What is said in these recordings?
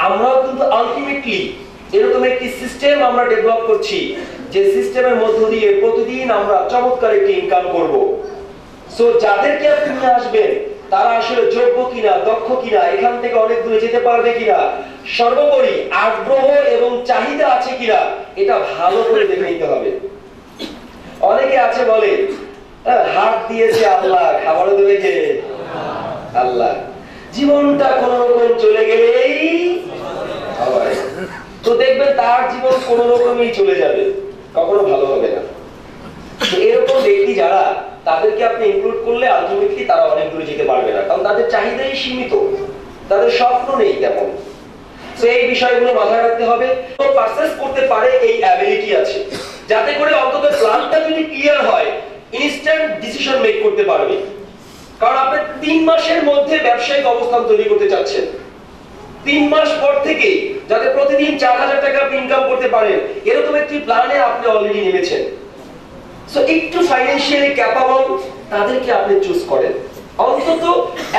আমরাও কিন্তু আলটিমেটলি এরকম একটি সিস্টেম আমরা ডেভেলপ করছি, যে সিস্টেমের মধ্য দিয়ে প্রতিদিন আমরা চমৎকার একটি ইনকাম করব। সো যাদেরকে আপনি নিয়ে আসবেন তারা আসলে যোগ্য কিনা, দক্ষ কিনা, এখান থেকে অনেক দূরে যেতে পারবে কিনা, সর্বোপরি আগ্রহ এবং চাহিদা আছে কিনা, এটা ভালো করে দেখে নিতে হবে। অনেকে আছে বলে হাত দিয়েছে আল্লাহ, খাবারও দেবে কে? আল্লাহ। জীবনটা কোন রকম চলে গেলেই তো দেখবেন তার জীবন কোন রকমই চলে যাবে, কখনো ভালো হবে না। এরকম ব্যক্তি যারা, তাদেরকে আপনি ইনক্লুড করলে আলটিমেটলি তারা অনেক দূরে যেতে পারবে না, কারণ তাদের চাহিদাই সীমিত, তাদের স্বপ্ন নেই তেমন। তো এই বিষয়গুলো মাথায় রাখতে হবে। তো পারচেজ করতে পারে এই অ্যাবিলিটি আছে, যাতে করে অন্তত প্ল্যানটা যদি ক্লিয়ার হয় ইনস্ট্যান্ট ডিসিশন মেক করতে পারবে। কারণ আপনি 3 মাসের মধ্যে ব্যবসায়িক অবস্থান তৈরি করতে চাচ্ছেন, 3 মাস পর থেকে যাতে প্রতিদিন 4000 টাকা আপনি ইনকাম করতে পারেন, এরকম একটি প্ল্যানে আপনি অলরেডি নেমেছেন। সো একটু ফাইন্যান্সিয়ালি ক্যাপাবল তাদেরকে আপনি চুজ করেন। অন্তত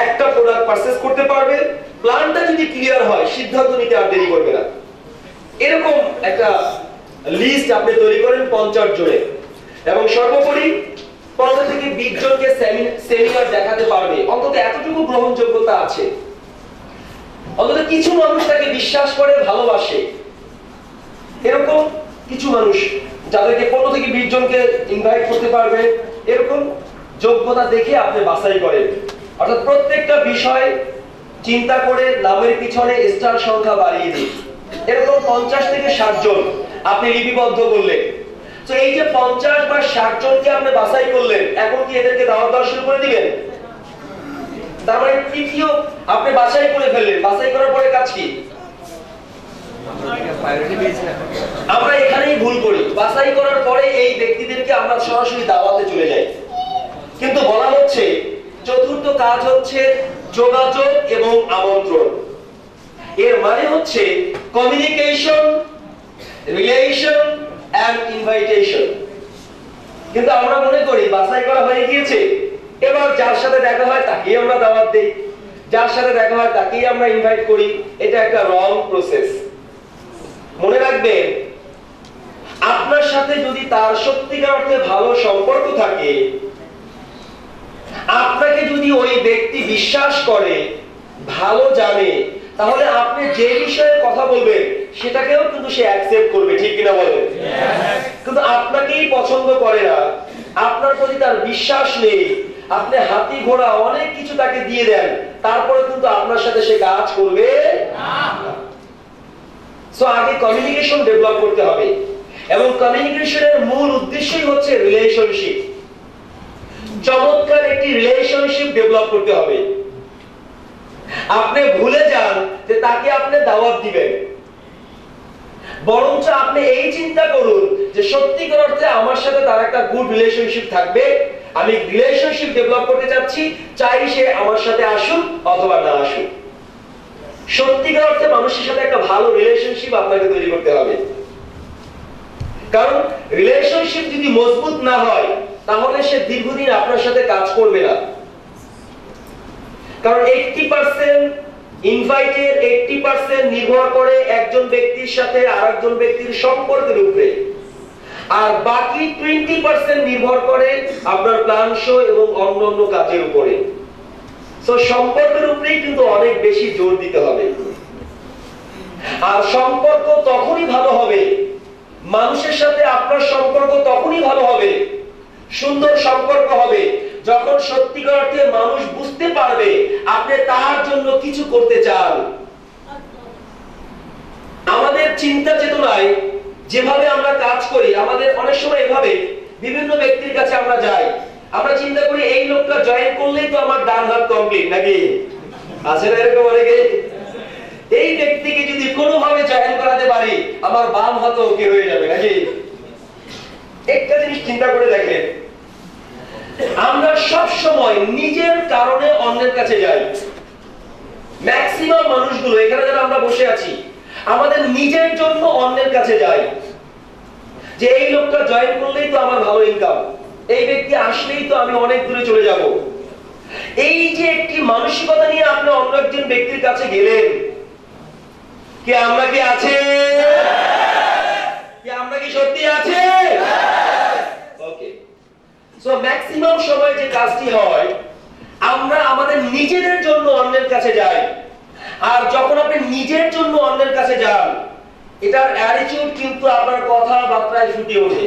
একটা প্রোডাক্ট পারচেজ করতে পারবে, প্ল্যানটা যদি ক্লিয়ার হয় সিদ্ধান্ত নিতে আর দেরি করবে না। এরকম একটা লিস্ট আপনি তৈরি করেন 50 জনের, এবং সর্বোপরি 15 থেকে 20 জনকে সেমিনার দেখাতে পারবে। অন্তত এতটুকু গ্রহণযোগ্যতা আছে, অন্তত কিছু মানুষ তাকে বিশ্বাস করে, ভালোবাসে। এরকম কিছু মানুষ যাদেরকে 15 থেকে 20 জনকে ইনভাইট করতে পারবে, এরকম যোগ্যতা দেখে আপনি বাছাই করেন। অর্থাৎ প্রত্যেকটা বিষয় চিন্তা করে নামের পিছনে স্টার সংখ্যা বাড়িয়ে দিন। এরকম 50 থেকে 60 জন আপনি লিপিবদ্ধ করলেন। তো এই যে 50 বা 60 জনকে আপনি বাছাই করলেন, এখন কি এদেরকে দাওয়াত দেওয়া শুরু করে দিবেন? তার মানে তৃতীয় আপনি বাছাই করে ফেললেন, বাছাই করার পরে কাজ কি? আমরা এখানেই ভুল করি, বাছাই করার পরে এই ব্যক্তিদেরকে আমরা সরাসরি দাওয়াতে চলে যাই। কিন্তু বলা হচ্ছে চতুর্থ কাজ হচ্ছে যোগাযোগ এবং আমন্ত্রণ। এর মানে হচ্ছে কমিউনিকেশন, রিলেশন এন্ড ইনভাইটেশন। কিন্তু আমরা মনে করি বাছাই করা হয়ে গিয়েছে, এবার যার সাথে দেখা হয় তাকেই আমরা দাওয়াত দেই, যার সাথে দেখা হয় তাকেই আমরা ইনভাইট করি। এটা একটা রং প্রসেস। মনে রাখবেন, আপনার সাথে যদি তার সত্যিকার অর্থে ভালো সম্পর্ক থাকে, আপনাকে যদি ওই ব্যক্তি বিশ্বাস করে, ভালো জানে, তাহলে আপনি যে বিষয়ে কথা বলবেন সেটাকেও কিন্তু সে অ্যাকসেপ্ট করবে, ঠিক কিনা বলেন? কিন্তু আপনাকেই পছন্দ করে না, আপনার প্রতি তার বিশ্বাস নেই, আপনি হাতি ঘোড়া অনেক কিছু তাকে দিয়ে দেন, তারপরে কিন্তু আপনার সাথে সে কাজ করবে না। সো আগে কমিউনিকেশন ডেভেলপ করতে হবে, এবং কমিউনিকেশনের মূল উদ্দেশ্যই হচ্ছে রিলেশনশিপ। চমৎকার একটি রিলেশনশিপ ডেভেলপ করতে হবে। আপনি ভুলে যান যে তাকে আপনি দাওয়াত দিবেন, বরঞ্চ আপনি এই চিন্তা করুন যে সত্যিকার অর্থে আমার সাথে তার একটা গুড রিলেশনশিপ থাকবে, আমি রিলেশনশিপ ডেভেলপ করতে চাচ্ছি, চাই সে আমার সাথে আসুক অথবা না আসুক। সত্যিকার অর্থে মানুষের সাথে একটা ভালো রিলেশনশিপ আপনাকে তৈরি করতে হবে। কারণ রিলেশনশিপ যদি মজবুত না হয়, তাহলে সে দীর্ঘদিন আপনার সাথে কাজ করবে না। কারণ 80% ইনভাইটের 80% নির্ভর করে একজন ব্যক্তির সাথে আরেকজন ব্যক্তির সম্পর্কের উপরে, আর বাকি 20% নির্ভর করে আপনার প্ল্যান শো এবং অন্যান্য কাজের উপরে। সো সম্পর্কের উপরেই কিন্তু অনেক বেশি জোর দিতে হবে। আর সম্পর্ক তখনই ভালো হবে, মানুষের সাথে আপনার সম্পর্ক তখনই ভালো হবে, সুন্দর সম্পর্ক হবে, যখন সত্যিকার অর্থে মানুষ বুঝতে পারবে আপনি তার জন্য কিছু করতে চান। আমাদের চিন্তা চেতনায় যেভাবে আমরা কাজ করি, আমাদের অনেক সময় এভাবে বিভিন্ন ব্যক্তির কাছে আমরা যাই, আমরা চিন্তা করি এই লোকটা জয়েন করলেই তো আমার ডান হাত কমপ্লিট, নাকি আছে না এরকম অনেকে? এই ব্যক্তিকে যদি কোনোভাবে জয়েন করাতে পারি আমার বাম হাত ওকে হয়ে যাবে, নাকি? একটা জিনিস চিন্তা করে দেখেন, আমরা সব সময় নিজের কারণে অন্যের কাছে যাই। ম্যাক্সিমাম মানুষগুলো এখানে যারা আমরা বসে আছি, আমাদের নিজের জন্য অন্যের কাছে যাই, যে এই লোকটা জয়েন করলেই তো আমার ভালো ইনকাম, এই ব্যক্তি আসলেই তো আমি অনেক দূরে চলে যাব। এই যে একটি মানসিকতা নিয়ে আপনি অন্য একজন ব্যক্তির কাছে গেলেন, কি আমরা কি আছে? কি আমরা কি সত্যি আছে? ওকে। সো ম্যাক্সিমাম সময় যে কাজটি হয়, আমরা আমাদের নিজেদের জন্য অন্যের কাছে যাই। আর যখন আপনি নিজের জন্য অন্যের কাছে যান, এটার অ্যাটিটিউড কিন্তু আপনার কথাবার্তায় ফুটে ওঠে।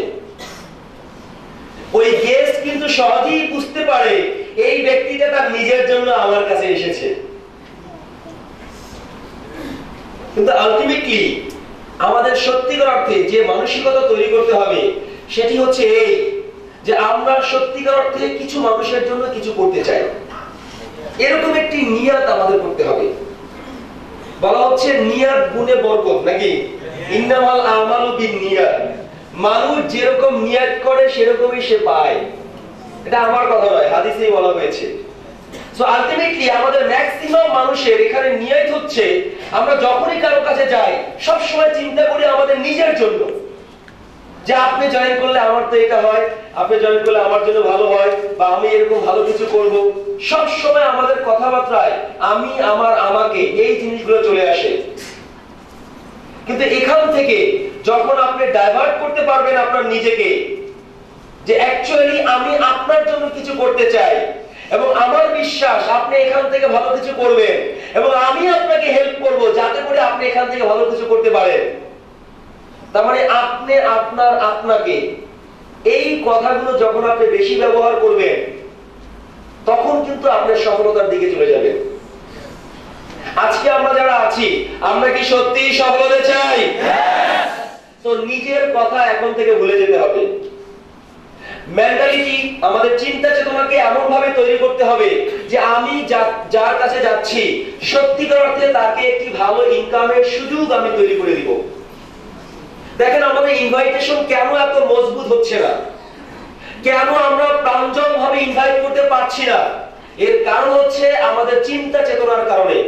ওই গেস্ট কিন্তু সহজেই বুঝতে পারে এই ব্যক্তিটা তার নিজের জন্য আমার কাছে এসেছে। কিন্তু আলটিমেটলি আমাদের সত্যিকার অর্থে যে মানসিকতা তৈরি করতে হবে সেটি হচ্ছে এই, যে আমরা সত্যিকার অর্থে কিছু মানুষের জন্য কিছু করতে চাই। এরকম একটি নিয়াত আমাদের করতে হবে। বলা হচ্ছে নিয়াত গুণে বরকত, নাকি? ইন্নামাল আমালু বিন্নিয়াত। মানুষ যেরকম নিয়াত করে সেরকমই সে পায়। এটা আমার কথা নয়, হাদিসেই বলা হয়েছে। সো আলটিমেটলি আমাদের ম্যাক্সিমাম মানুষের এখানে নিয়ত হচ্ছে, আমরা যখনই কারো কাছে যাই সব সময় চিন্তা করি আমাদের নিজের জন্য, যে আপনি জয়েন করলে আমার তো এটা হয়, আপনি জয়েন করলে আমার জন্য ভালো হয়, বা আমি এরকম ভালো কিছু করব। সব সময় আমাদের কথাবার্তায় আমি, আমার, আমাকে, এই জিনিসগুলো চলে আসে। কিন্তু এখান থেকে যখন আপনি ডাইভার্ট করতে পারবেন আপনার নিজেকে, যে অ্যাকচুয়ালি আমি আপনার জন্য কিছু করতে চাই এবং আমার বিশ্বাস আপনি এখান থেকে ভালো কিছু করবেন এবং আমি আপনাকে হেল্প করব যাতে করে আপনি এখান থেকে ভালো কিছু করতে পারেন, তার মানে আপনি, আপনার, আপনাকে, এই কথাগুলো যখন আপনি বেশি ব্যবহার করবেন তখন কিন্তু আপনার সফলতার দিকে চলে যাবেন। আজকে আমরা যারা আছি, আমরা কি সত্যি সফল হতে চাই? তো নিজের কথা এখন থেকে ভুলে যেতে হবে। মেন্টালিটি, আমাদের চিন্তা চেতনাকে এমন ভাবে তৈরি করতে হবে যে আমি যার কাছে যাচ্ছি সত্যিকার অর্থে তাকে একটি ভালো ইনকামের সুযোগ আমি তৈরি করে দিব। দেখেন আমাদের ইনভাইটেশন কেন এত মজবুত হচ্ছে না, কেন আমরা প্রাঞ্জল ভাবে ইনভাইট করতে পারছি না? এর কারণ হচ্ছে আমাদের চিন্তা চেতনার কারণে।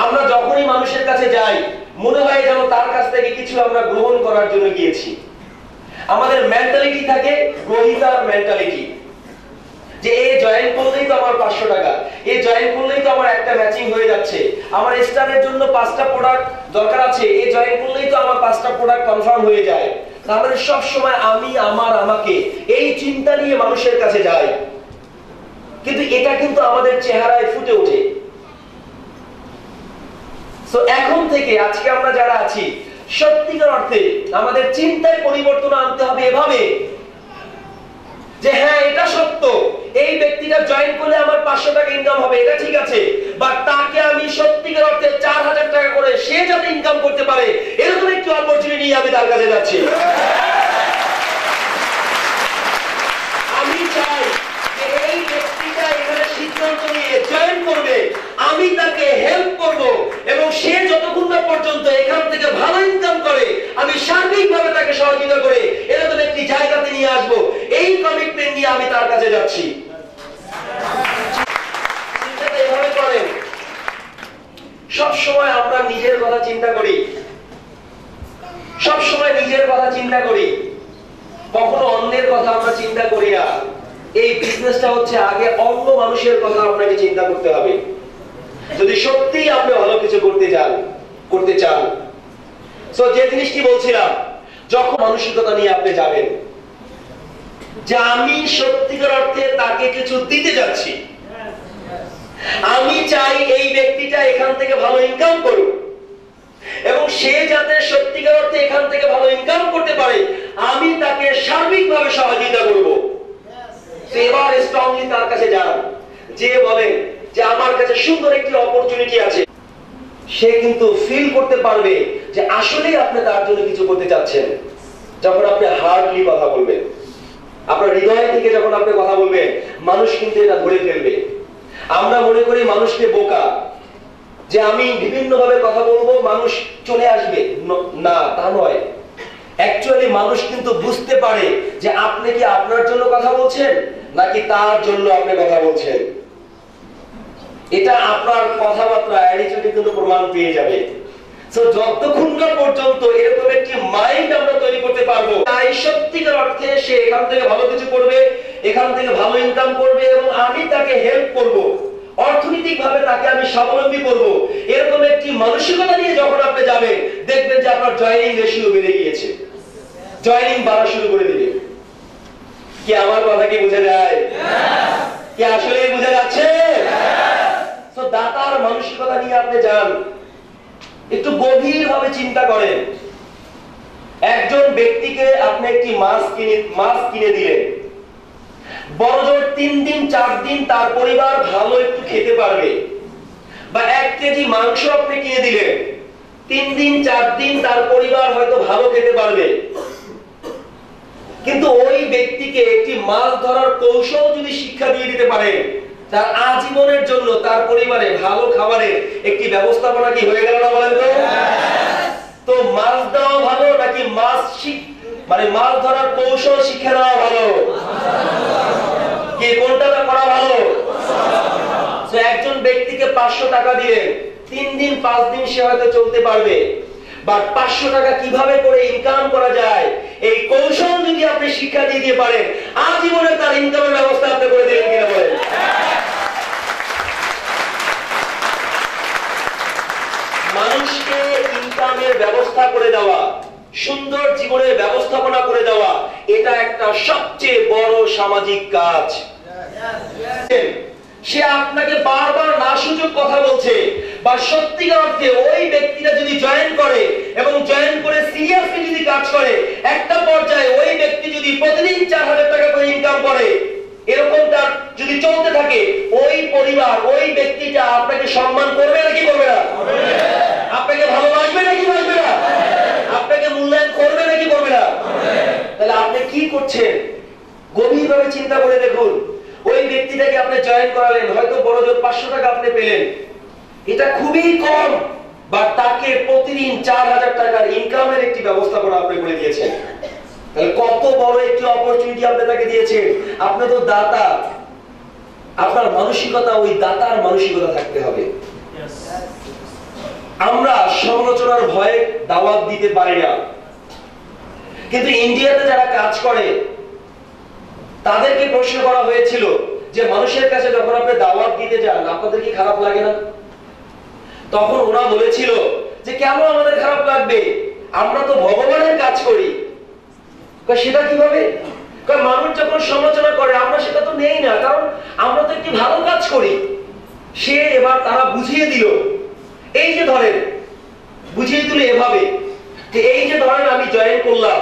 আমরা যখনই মানুষের কাছে যাই মনে হয় যেন তার কাছ থেকে কিছু আমরা গ্রহণ করার জন্য গিয়েছি। আমাদের মেন্টালিটি থাকে গ্রহিতার মেন্টালিটি, যে এই জয়েন করলেই তো আমার 500 টাকা, এই জয়েন করলেই তো আমার একটা ম্যাচিং হয়ে যাচ্ছে, আমার স্টারের জন্য 5টা প্রোডাক্ট দরকার আছে, এই জয়েন করলেই তো আমার 5টা প্রোডাক্ট কনফার্ম হয়ে যায়। তাহলে সব সময় আমি, আমার, আমাকে, এই চিন্তা নিয়ে মানুষের কাছে যাই। কিন্তু এটা কিন্তু আমাদের চেহারায় ফুটে ওঠে। সো এখন থেকে আজকে আমরা যারা আছি সত্যিকার অর্থে আমাদের চিন্তায় পরিবর্তন আনতে হবে এভাবে, যে হ্যাঁ এটা সত্য, এই ব্যক্তিটা জয়েন করলে আমার 500 টাকা ইনকাম হবে, এটা ঠিক আছে, বাট তাকে আমি সত্যিকার অর্থে 4000 টাকা করে সে যাতে ইনকাম করতে পারে এরকম একটি অপরচুনিটি নিয়ে আমি তার কাছে যাচ্ছি। আমি চাই যে এই ব্যক্তিটা এখানে সিদ্ধান্ত নিয়ে জয়েন করবে, আমি তাকে হেল্প করব এবং সে যতক্ষণ না পর্যন্ত এখান থেকে ভালো ইনকাম করে আমি সার্বিকভাবে তাকে সহযোগিতা করে এরকম একটি জায়গাতে নিয়ে আসব। এই কমিটমেন্ট নিয়ে আমি তার কাছে যাচ্ছি। চিন্তাটা এভাবে করেন। সব সময় আমরা নিজের কথা চিন্তা করি, সব সময় নিজের কথা চিন্তা করি, কখনো অন্যের কথা আমরা চিন্তা করি না। এই বিজনেসটা হচ্ছে আগে অন্য মানুষের কথা আপনাকে চিন্তা করতে হবে যদি সত্যি আপনি ভালো কিছু করতে চান। সো যে জিনিসটি বলছিলাম, যখন মানসিকতা নিয়ে আপনি যাবেন যে আমি সত্যিকার অর্থে তাকে কিছু দিতে যাচ্ছি, আমি চাই এই ব্যক্তিটা এখান থেকে ভালো ইনকাম করুক এবং সে যাতে সত্যিকার অর্থে এখান থেকে ভালো ইনকাম করতে পারে আমি তাকে সার্বিকভাবে সহযোগিতা করব। এবার স্ট্রংলি তার কাছে যান, যে বলেন যে আমার কাছে সুন্দর একটি অপরচুনিটি আছে, সে কিন্তু ফিল করতে পারবে যে আসলেই আপনি তার জন্য কিছু করতে চাচ্ছেন। যখন আপনি হার্ডলি কথা বলবেন, আপনার হৃদয় থেকে যখন আপনি কথা বলবেন, মানুষ কিন্তু এটা ধরে ফেলবে। আমরা মনে করি মানুষকে বোকা, যে আমি বিভিন্ন ভাবে কথা বলবো মানুষ চলে আসবে, না তা নয়। অ্যাকচুয়ালি মানুষ কিন্তু বুঝতে পারে যে আপনি কি আপনার জন্য কথা বলছেন নাকি তার জন্য আপনি কথা বলছেন। এটা আপনার কথাবার্তা অ্যাটিটিউডে কিন্তু প্রমাণ পেয়ে যাবে। সো যতক্ষণ না পর্যন্ত এরকম একটি মাইন্ড আমরা তৈরি করতে পারবো, তাই সত্যিকার অর্থে সে এখান থেকে ভালো কিছু করবে, এখান থেকে ভালো ইনকাম করবে এবং আমি তাকে হেল্প করব, অর্থনৈতিক ভাবে তাকে আমি স্বাবলম্বী করব, এরকম একটি মানসিকতা নিয়ে যখন আপনি যাবেন, দেখবেন যে আপনার জয়েনিং রেশিও বেড়ে গিয়েছে, জয়েনিং বাড়া শুরু করে দিবে। কি আমার কথা কি বুঝে যায়? কি আসলে বুঝে যাচ্ছে? তো দাতার মানসিকতা নিয়ে আপনি যান, একটু গভীর ভাবে চিন্তা করেন। একজন ব্যক্তিকে আপনি একটি মাছ কিনে দিলেন, বড়জোর 3 দিন 4 দিন তার পরিবার ভালো একটু খেতে পারবে, বা 1 কেজি মাংস আপনি কিনে দিলেন, 3 দিন 4 দিন তার পরিবার হয়তো ভালো খেতে পারবে। কিন্তু ওই ব্যক্তিকে একটি মাছ ধরার কৌশল যদি শিক্ষা দিয়ে দিতে পারেন, তার আজীবনের জন্য তার পরিবারে ভালো খাবারের একটি ব্যবস্থাপনা কি হয়ে গেল না বলেন তো? তো মাছ দেওয়া ভালো নাকি মাছ ধরার কৌশল শিক্ষা দেওয়া ভালো? কি কোনটা করা ভালো? তো একজন ব্যক্তিকে 500 টাকা দিলেন, 3 দিন 5 দিন সে হয়তো চলতে পারবে, বাট 500 টাকা কিভাবে করে ইনকাম করা যায় এই কৌশল যদি আপনি শিক্ষা দিয়ে পারেন, আজীবনে তার ইনকামের ব্যবস্থা আপনি করে দিলেন কিনা বলেন? মানুষকে ইনকামের ব্যবস্থা করে দেওয়া, সুন্দর জীবনের ব্যবস্থাপনা করে দেওয়া, এটা একটা সবচেয়ে বড় সামাজিক কাজ। সে আপনাকে বারবার না সুযোগ কথা বলছে, বা সত্যিকার অর্থে ওই ব্যক্তিটা যদি জয়েন করে এবং জয়েন করে সিরিয়াসলি যদি কাজ করে, একটা পর্যায়ে ওই ব্যক্তি যদি প্রতিদিন 4000 টাকা করে ইনকাম করে, এরকম তার যদি চলতে থাকে, ওই পরিবার ওই ব্যক্তিটা আপনাকে সম্মান করবে নাকি করবে না? আপনাকে ভালোবাসবে নাকি বাসবে না? আপনাকে মূল্যায়ন করবে নাকি করবে না? তাহলে আপনি কি করছেন গভীরভাবে চিন্তা করে দেখুন। ওই ব্যক্তিটাকে আপনি জয়েন করালেন, হয়তো বড়জোর 500 টাকা আপনি পেলেন, এটা খুবই কম, বা তাকে প্রতিদিন 4000 টাকার ইনকামের একটি ব্যবস্থাপনা আপনি করে দিয়েছেন। তাহলে কত বড় একটি অপরচুনিটি আপনি তাকে দিয়েছেন। আপনি তো দাতা, আপনার মানসিকতা ওই দাতার মানসিকতা থাকতে হবে। আমরা সমালোচনার ভয়ে দাওয়াত দিতে পারি না, কিন্তু ইন্ডিয়াতে যারা কাজ করে তাদেরকে প্রশ্ন করা হয়েছিল যে মানুষের কাছে যখন আপনি দাওয়াত দিতে যান আপনাদের কি খারাপ লাগে না? তখন ওরা বলেছিল যে কেন আমাদের খারাপ লাগবে, আমরা তো ভগবানের কাজ করি। সেটা কিভাবে? মানুষ যখন সমালোচনা করে আমরা সেটা তো নেই না, কারণ আমরা তো একটি ভালো কাজ করি। সে এবার তারা বুঝিয়ে দিল, এই যে ধরেন বুঝিয়ে দিল এভাবে যে এই যে ধরেন আমি জয়েন করলাম,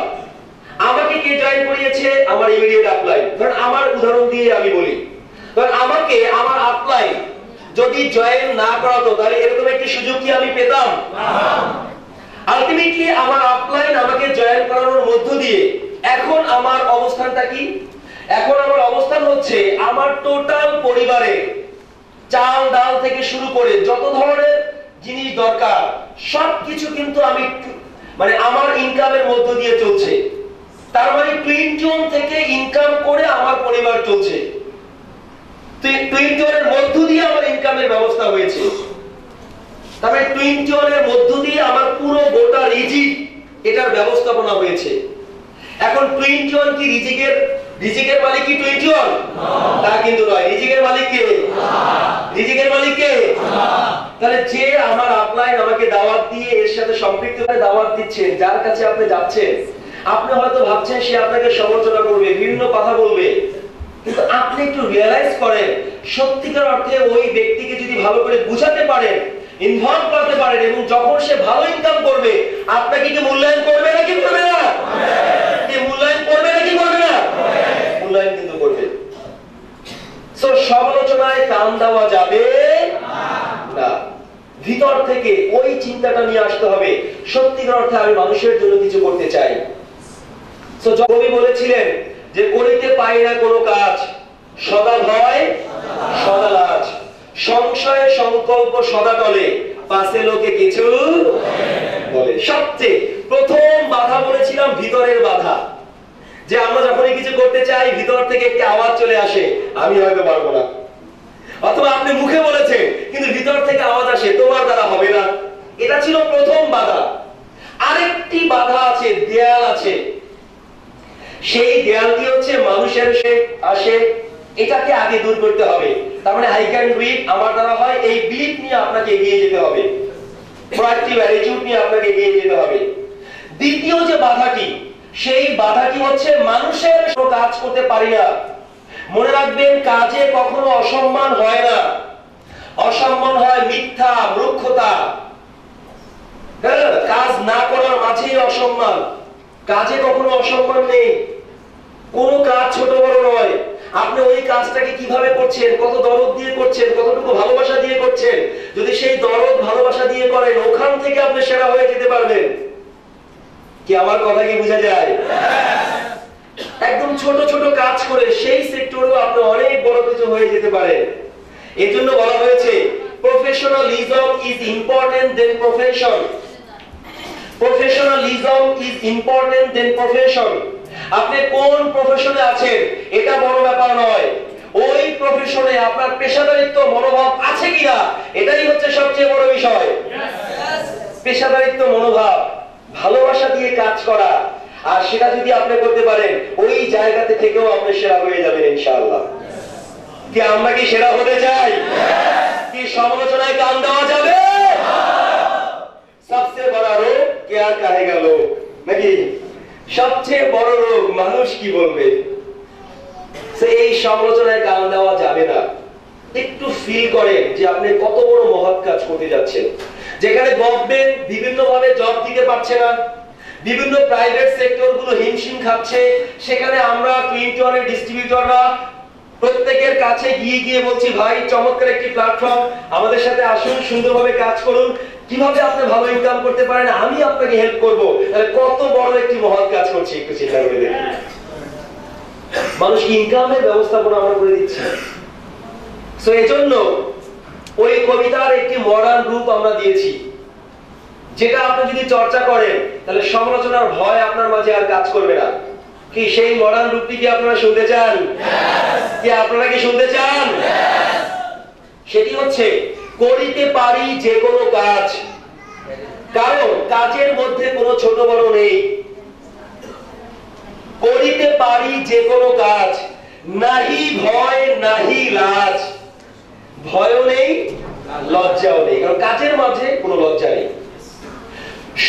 আমাকে কে জয়েন করিয়েছে? আমার ইমিডিয়েট আপলাইন। ধরেন আমার উদাহরণ দিয়ে আমি বলি, ধরেন আমাকে আমার আপলাইন যদি জয়েন না করাতো তাহলে এরকম একটি সুযোগ কি আমি পেতাম? আলটিমেটলি আমার আপলাইন আমাকে জয়েন করানোর মধ্য দিয়ে এখন আমার অবস্থানটা কি? এখন আমার অবস্থান হচ্ছে আমার টোটাল পরিবারে চাল ডাল থেকে শুরু করে যত ধরনের জিনিস দরকার সবকিছু কিন্তু আমি আমার ইনকামের মধ্য দিয়ে চলছে। তার মানে টুইন জোন থেকে ইনকাম করে আমার পরিবার চলছে, টুইন জোনের মধ্য দিয়ে আমার ইনকামের ব্যবস্থা হয়েছে। তার মানে টুইন জোনের মধ্য দিয়ে আমার পুরো গোটা রিজিক এটার ব্যবস্থাপনা হয়েছে। এখন টুইন জোন কি রিজিকের মালিক কি টুইন জোন? তা কিন্তু নয়। রিজিকের মালিক কে? রিজিকের মালিক কে? তাহলে যে আমার আপলাইন আমাকে দাওয়াত দিয়ে এর সাথে সম্পৃক্ত করে দাওয়াত দিচ্ছেন, যার কাছে আপনি যাচ্ছেন, আপনি হয়তো ভাবছেন সে আপনাকে সমালোচনা করবে, বিভিন্ন কথা বলবে, কিন্তু আপনি একটু রিয়ালাইজ করেন সত্যিকার অর্থে ওই ব্যক্তিকে যদি ভালো করে বুঝাতে পারেন, ইনভলভ করতে পারেন, এবং যখন সে ভালো ইনকাম করবে আপনাকে কি মূল্যায়ন করবে নাকি করবে না? কি মূল্যায়ন করবে নাকি করবে না? মূল্যায়ন কিন্তু করবে। সো সমালোচনায় কান দেওয়া যাবে না। ভিতর থেকে ওই চিন্তাটা নিয়ে আসতে হবে, সত্যিকার অর্থে আমি মানুষের জন্য কিছু করতে চাই। সো কবি বলেছিলেন যে করিতে পাই না কোনো কাজ, সদা ভয় সদা লাজ, সংশয়ে সংকল্প সদা টলে, পাশে লোকে কিছু বলে। সবচেয়ে প্রথম বাধা বলেছিলাম ভিতরের বাধা, যে আমরা যখনই কিছু করতে চাই ভিতর থেকে একটি আওয়াজ চলে আসে, আমি হয়তো পারবো না। অথবা আপনি মুখে বলেছেন কিন্তু ভিতর থেকে আওয়াজ আসে, তোমার দ্বারা হবে না। এটা ছিল প্রথম বাধা। আরেকটি বাধা আছে, দেয়াল আছে। সেই দেয়ালটি হচ্ছে মানুষের আসে, এটাকে আগে দূর করতে হবে, তার মানে আই ক্যান ডু ইট আমার দ্বারা হয়, এই বিলিফ নিয়ে আপনাকে এগিয়ে যেতে হবে, প্রোঅ্যাক্টিভ অ্যাটিটিউড নিয়ে আপনাকে এগিয়ে যেতে হবে। দ্বিতীয় যে বাধাটি, সেই বাধাটি হচ্ছে মানুষের কাজ করতে পারি না। মনে রাখবেন, কাজে কখনো অসম্মান হয় না, অসম্মান হয় মিথ্যা, মূর্খতা। কাজ না করার মাঝেই অসম্মান, কাজে কখনো অসম্মান নেই। কোন কাজ ছোট বড় নয়, আপনি ওই কাজটাকে কিভাবে করছেন, কত দরদ দিয়ে করছেন, কতটুকু ভালোবাসা দিয়ে করছেন, যদি সেই দরদ ভালোবাসা দিয়ে করেন, ওখান থেকে আপনি সেরা হয়ে যেতে পারবেন। কি আমার কথা কি বোঝা যায়? একদম ছোট ছোট কাজ করে সেই সেক্টরেও আপনি অনেক বড় কিছু হয়ে যেতে পারেন। এজন্য বলা হয়েছে professionalism is important then profession. Professionalism is important then profession. আপনি কোন প্রফেশনে আছেন এটা বড় ব্যাপার নয়, ওই প্রফেশনে আপনার পেশাদারিত্ব মনোভাব আছে কিনা এটাই হচ্ছে সবচেয়ে বড় বিষয়। পেশাদারিত্ব মনোভাব, ভালোবাসা দিয়ে কাজ করা, আর সেটা যদি আপনি করতে পারেন, ওই জায়গাতে থেকেও আপনি সেরা হয়ে যাবেন ইনশাআল্লাহ। কি আমরা কি সেরা হতে চাই? কি সমালোচনায় কান দেওয়া যাবে? সবচেয়ে বড় রোগ কেয়ার কাহেগা লোক, নাকি? সবচেয়ে বড় রোগ মানুষ কি বলবে, এই সমালোচনায় কান দেওয়া যাবে না। একটু ফিল করেন যে আপনি কত বড় মহৎ কাজ করতে যাচ্ছেন। যেখানে গভর্নমেন্ট বিভিন্ন ভাবে জব দিতে পারছে না, বিভিন্ন প্রাইভেট সেক্টর গুলো হিমশিম খাচ্ছে, সেখানে আমরা 21 এর ডিস্ট্রিবিউটররা প্রত্যেকের কাছে গিয়ে গিয়ে বলছি, ভাই চমৎকার একটি প্ল্যাটফর্ম, আমাদের সাথে আসুন, সুন্দরভাবে কাজ করুন, কিভাবে আপনি ভালো ইনকাম করতে পারেন আমি আপনাকে হেল্প করব। তাহলে কত বড় একটি মহৎ কাজ করছি, একটু চিন্তা করে দেখুন। মানুষ ইনকামের ব্যবস্থাপনা আমরা করে দিচ্ছি। সো এজন্য ওই কবিতার একটি মডার্ন রূপ আমরা দিয়েছি, যেটা আপনি যদি চর্চা করেন তাহলে সমালোচনার ভয় আপনার মাঝে আর কাজ করবে না। কি সেই মডার্ন রূপটি কি আপনারা শুনতে চান? কি আপনারা কি শুনতে চান? সেটি হচ্ছে, করিতে পারি যে কোনো কাজ, কারণ কাজের মধ্যে কোনো ছোট বড় নেই। করিতে পারি যে কোনো কাজ, নাহি ভয় নাহি লাজ। ভয়ও নেই, লজ্জাও নেই, কারণ কাজের মাঝে কোনো লজ্জা নেই।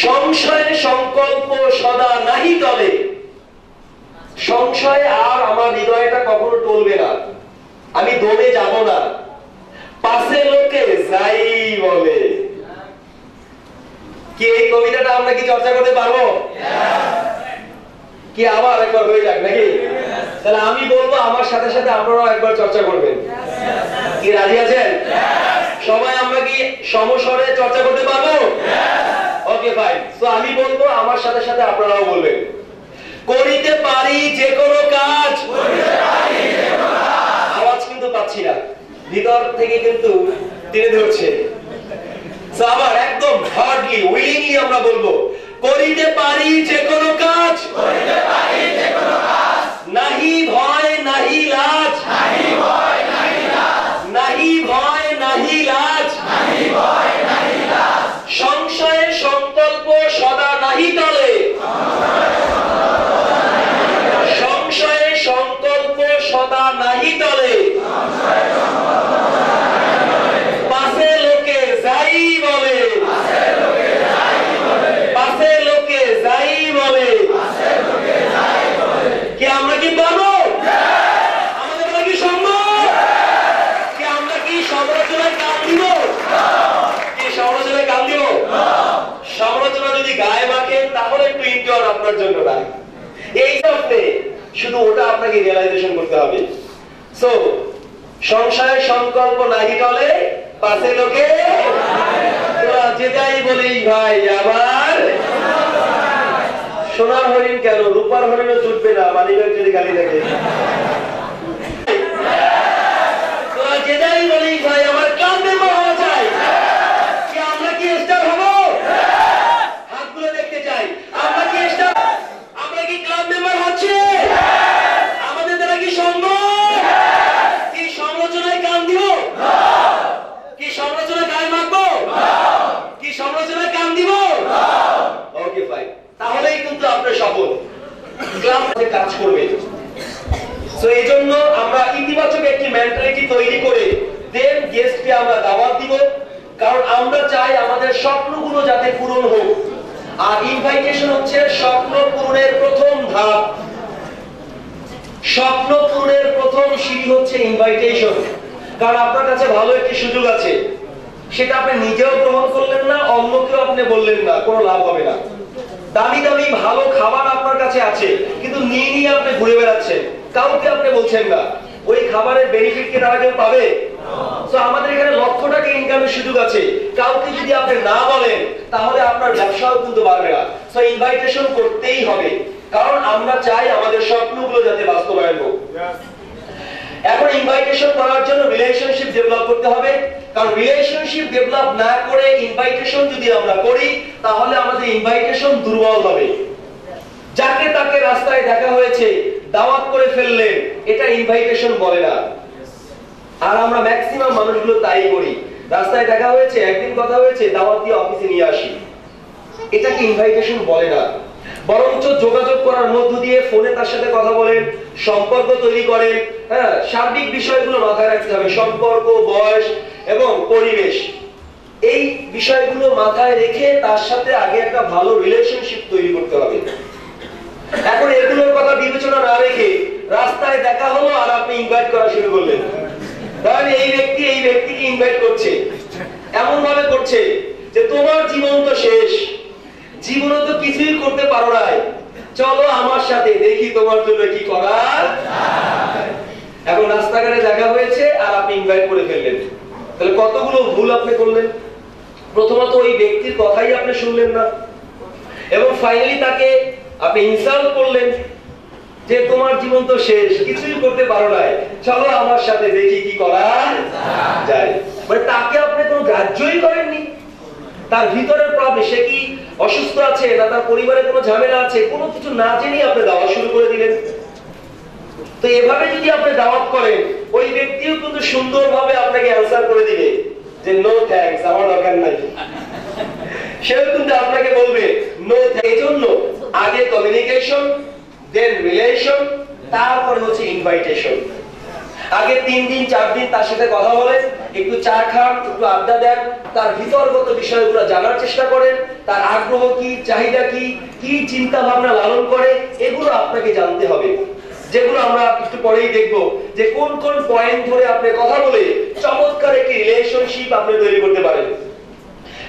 সংশয়ে সংকল্প সদা নাহি টলে। সংশয় আর আমার হৃদয়টা কখনো টলবে না, আমি দমে যাব না। পাশে লোকে যাই বলে। কি এই কবিতাটা আমরা কি চর্চা করতে পারবো? কি আবার একবার হয়ে যাক নাকি? তাহলে আমি বলবো, আমার সাথে সাথে আপনারাও একবার চর্চা করবেন। কি রাজি আছেন সবাই? আমরা কি সমস্বরে চর্চা করতে পারবো? Okay fine. সো আমি বলবো, আমার সাথে সাথে আপনারাও বলবেন। করিতে পারি যে কোনো কাজ। আওয়াজ কিন্তু পাচ্ছি না, ভিতর থেকে কিন্তু টেনে ধরছে। সো আবার একদম হার্ডলি, উইলিংলি আমরা বলবো, করিতে পারি যে কোনো কাজ, নাহি ভয় নাহি লাজ, নাহি ভয় নাহি লাজ, সংশয়ে সংকল্প সদা নাহি টলে। সংশয়ে সংকল্প সদা নাহি টলে। পাশে লোকে যাই বলে। পাশে লোকে যাই বলে। কি আমরা কি পারবো? আমাদের কি সম্ভব? কি আমরা কি সমালোচনায় কান দিব? কি সমালোচনায় কান দিব? সমালোচনা যদি গায়ে মাখেন তাহলে একটু ইন্টার আপনার জন্য না। এই আপনি শুধু ওটা আপনাকে রিয়েলাইজেশন করতে হবে। সো সংশয় সংকল্প নাহি টলে, পাশে লোকে তোরা যে যাই বলিস ভাই আবার। সোনার হরিণ কেন, রূপার হরিণও ছুটবে না, মানিব্যাগ যদি গালি থাকে। তোরা যে যাই বলিস ভাই আমার ক্লাব মেম্বার হওয়া চাই। কি আমরা কি স্টার হবো? হাতগুলো দেখতে চাই। আমরা কি স্টার? আমরা কি ক্লাব মেম্বার হচ্ছে? আমাদের দ্বারা কি সম্ভব? কি সমালোচনায় কান দিব? কি সমালোচনায় গায়ে মাখবো? কি সমালোচনায় কান দিব? ওকে ফাইন, তাহলেই কিন্তু আপনার সফল। ক্লাব কাজ করবে। সো এই জন্য আমরা ইতিবাচক একটি মেন্টালিটি তৈরি করে গেস্টকে আমরা দাওয়াত দিব, কারণ আমরা চাই আমাদের স্বপ্নগুলো যাতে পূরণ হোক। আর ইনভাইটেশন হচ্ছে স্বপ্ন পূরণের প্রথম ধাপ। স্বপ্ন পূরণের প্রথম সিঁড়ি হচ্ছে ইনভাইটেশন। কারণ আপনার কাছে ভালো একটি সুযোগ আছে, সেটা আপনি নিজেও গ্রহণ করলেন না, অন্যকেও আপনি বললেন না, কোনো লাভ হবে না। দামি দামি ভালো খাবার আপনার কাছে আছে, কিন্তু নিয়ে নিয়ে আপনি ঘুরে বেড়াচ্ছেন, কাউকে আপনি বলছেন না। ওই খাবারের বেনিফিট কি তারা কেউ পাবে? তো আমাদের এখানে লক্ষ টাকা ইনকামের সুযোগ আছে, কাউকে যদি আপনি না বলেন তাহলে আপনার ব্যবসাও কিন্তু বাড়বে না। সো ইনভাইটেশন করতেই হবে, কারণ আমরা চাই আমাদের স্বপ্নগুলো যাতে বাস্তবায়ন হোক। এখন ইনভাইটেশন করার জন্য রিলেশনশিপ ডেভেলপ করতে হবে, কারণ রিলেশনশিপ ডেভেলপ না করে ইনভাইটেশন যদি আমরা করি তাহলে আমাদের ইনভাইটেশন দুর্বল হবে। যাকে তাকে রাস্তায় দেখা হয়েছে দাওয়াত করে ফেললেন, এটা ইনভাইটেশন বলে না। আর আমরা ম্যাক্সিমাম মানুষগুলো তাই করি, রাস্তায় দেখা হয়েছে, একদিন কথা হয়েছে, দাওয়াত দিয়ে অফিসে নিয়ে আসি, এটাকে ইনভাইটেশন বলে না। বরঞ্চ যোগাযোগ করার মধ্য দিয়ে ফোনে তার সাথে কথা বলেন, সম্পর্ক তৈরি করেন। হ্যাঁ, সার্বিক বিষয়গুলো মাথায় রাখতে হবে, সম্পর্ক, বয়স এবং পরিবেশ, এই বিষয়গুলো মাথায় রেখে তার সাথে আগে একটা ভালো রিলেশনশিপ তৈরি করতে হবে। এখন এগুলোর কথা বিবেচনা না রেখে রাস্তায় দেখা হলো আর আপনি ইনভাইট করা শুরু করলেন, তাহলে এই ব্যক্তিকে ইনভাইট করছে, এমন ভাবে করছে যে তোমার জীবন তো শেষ, জীবনে তো কিছুই করতে পারো নাই, চলো আমার সাথে দেখি তোমার জন্য কি করার। এখন রাস্তাঘাটে দেখা হয়েছে আর আপনি ইনভাইট করে ফেললেন, তাহলে কতগুলো ভুল আপনি করলেন। প্রথমত ওই ব্যক্তির কথাই আপনি শুনলেন না, এবং ফাইনালি তাকে আপনি ইনসাল্ট করলেন যে তোমার জীবন তো শেষ, কিছুই করতে পারো নাই, চলো আমার সাথে দেখি কি করা যায়। মানে তাকে আপনি কোনো গ্রাহ্যই করেননি, তার ভিতরের প্রবলেম, সে কি অসুস্থ আছে না তার পরিবারে কোনো ঝামেলা আছে, কোনো কিছু না জেনে আপনি দাওয়াত শুরু করে দিলেন। তো এভাবে যদি আপনি দাওয়াত করেন, ওই ব্যক্তিও কিন্তু সুন্দরভাবে আপনাকে অ্যানসার করে দিবে যে নো থ্যাঙ্কস, আমার দরকার নাই। সেও কিন্তু আপনাকে বলবে নো। এজন্য আগে কমিউনিকেশন, দেন রিলেশন, তারপরে হচ্ছে ইনভাইটেশন। আগে 3 দিন 4 দিন তার সাথে কথা বলেন, একটু চা খান, একটু আড্ডা দেন, তার ভিতরগত বিষয়গুলো জানার চেষ্টা করেন, তার আগ্রহ কি, চাহিদা কি, কি চিন্তা ভাবনা লালন করে, এগুলো আপনাকে জানতে হবে। যেগুলো আমরা একটু পরেই দেখব যে কোন কোন পয়েন্ট ধরে আপনি কথা বলে চমৎকার একটি রিলেশনশিপ আপনি তৈরি করতে পারেন।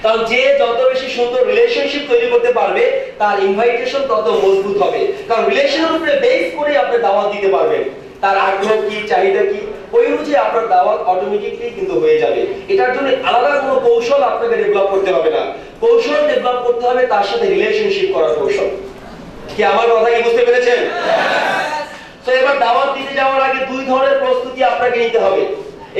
কারণ যে যত বেশি সুন্দর রিলেশনশিপ তৈরি করতে পারবে তার ইনভাইটেশন তত মজবুত হবে, কারণ রিলেশনের উপরে বেস করে আপনি দাওয়াত দিতে পারবেন। তার আগ্রহ কি, চাহিদা কি, ওই অনুযায়ী আপনার দাওয়াত অটোমেটিকলি কিন্তু হয়ে যাবে। এটার জন্য আলাদা কোনো কৌশল আপনাকে ডেভেলপ করতে হবে না, কৌশল ডেভেলপ করতে হবে তার সাথে রিলেশনশিপ করার কৌশল। কি আমার কথা কি বুঝতে পেরেছেন? তো এবার দাওয়াত দিতে যাওয়ার আগে 2 ধরনের প্রস্তুতি আপনাকে নিতে হবে,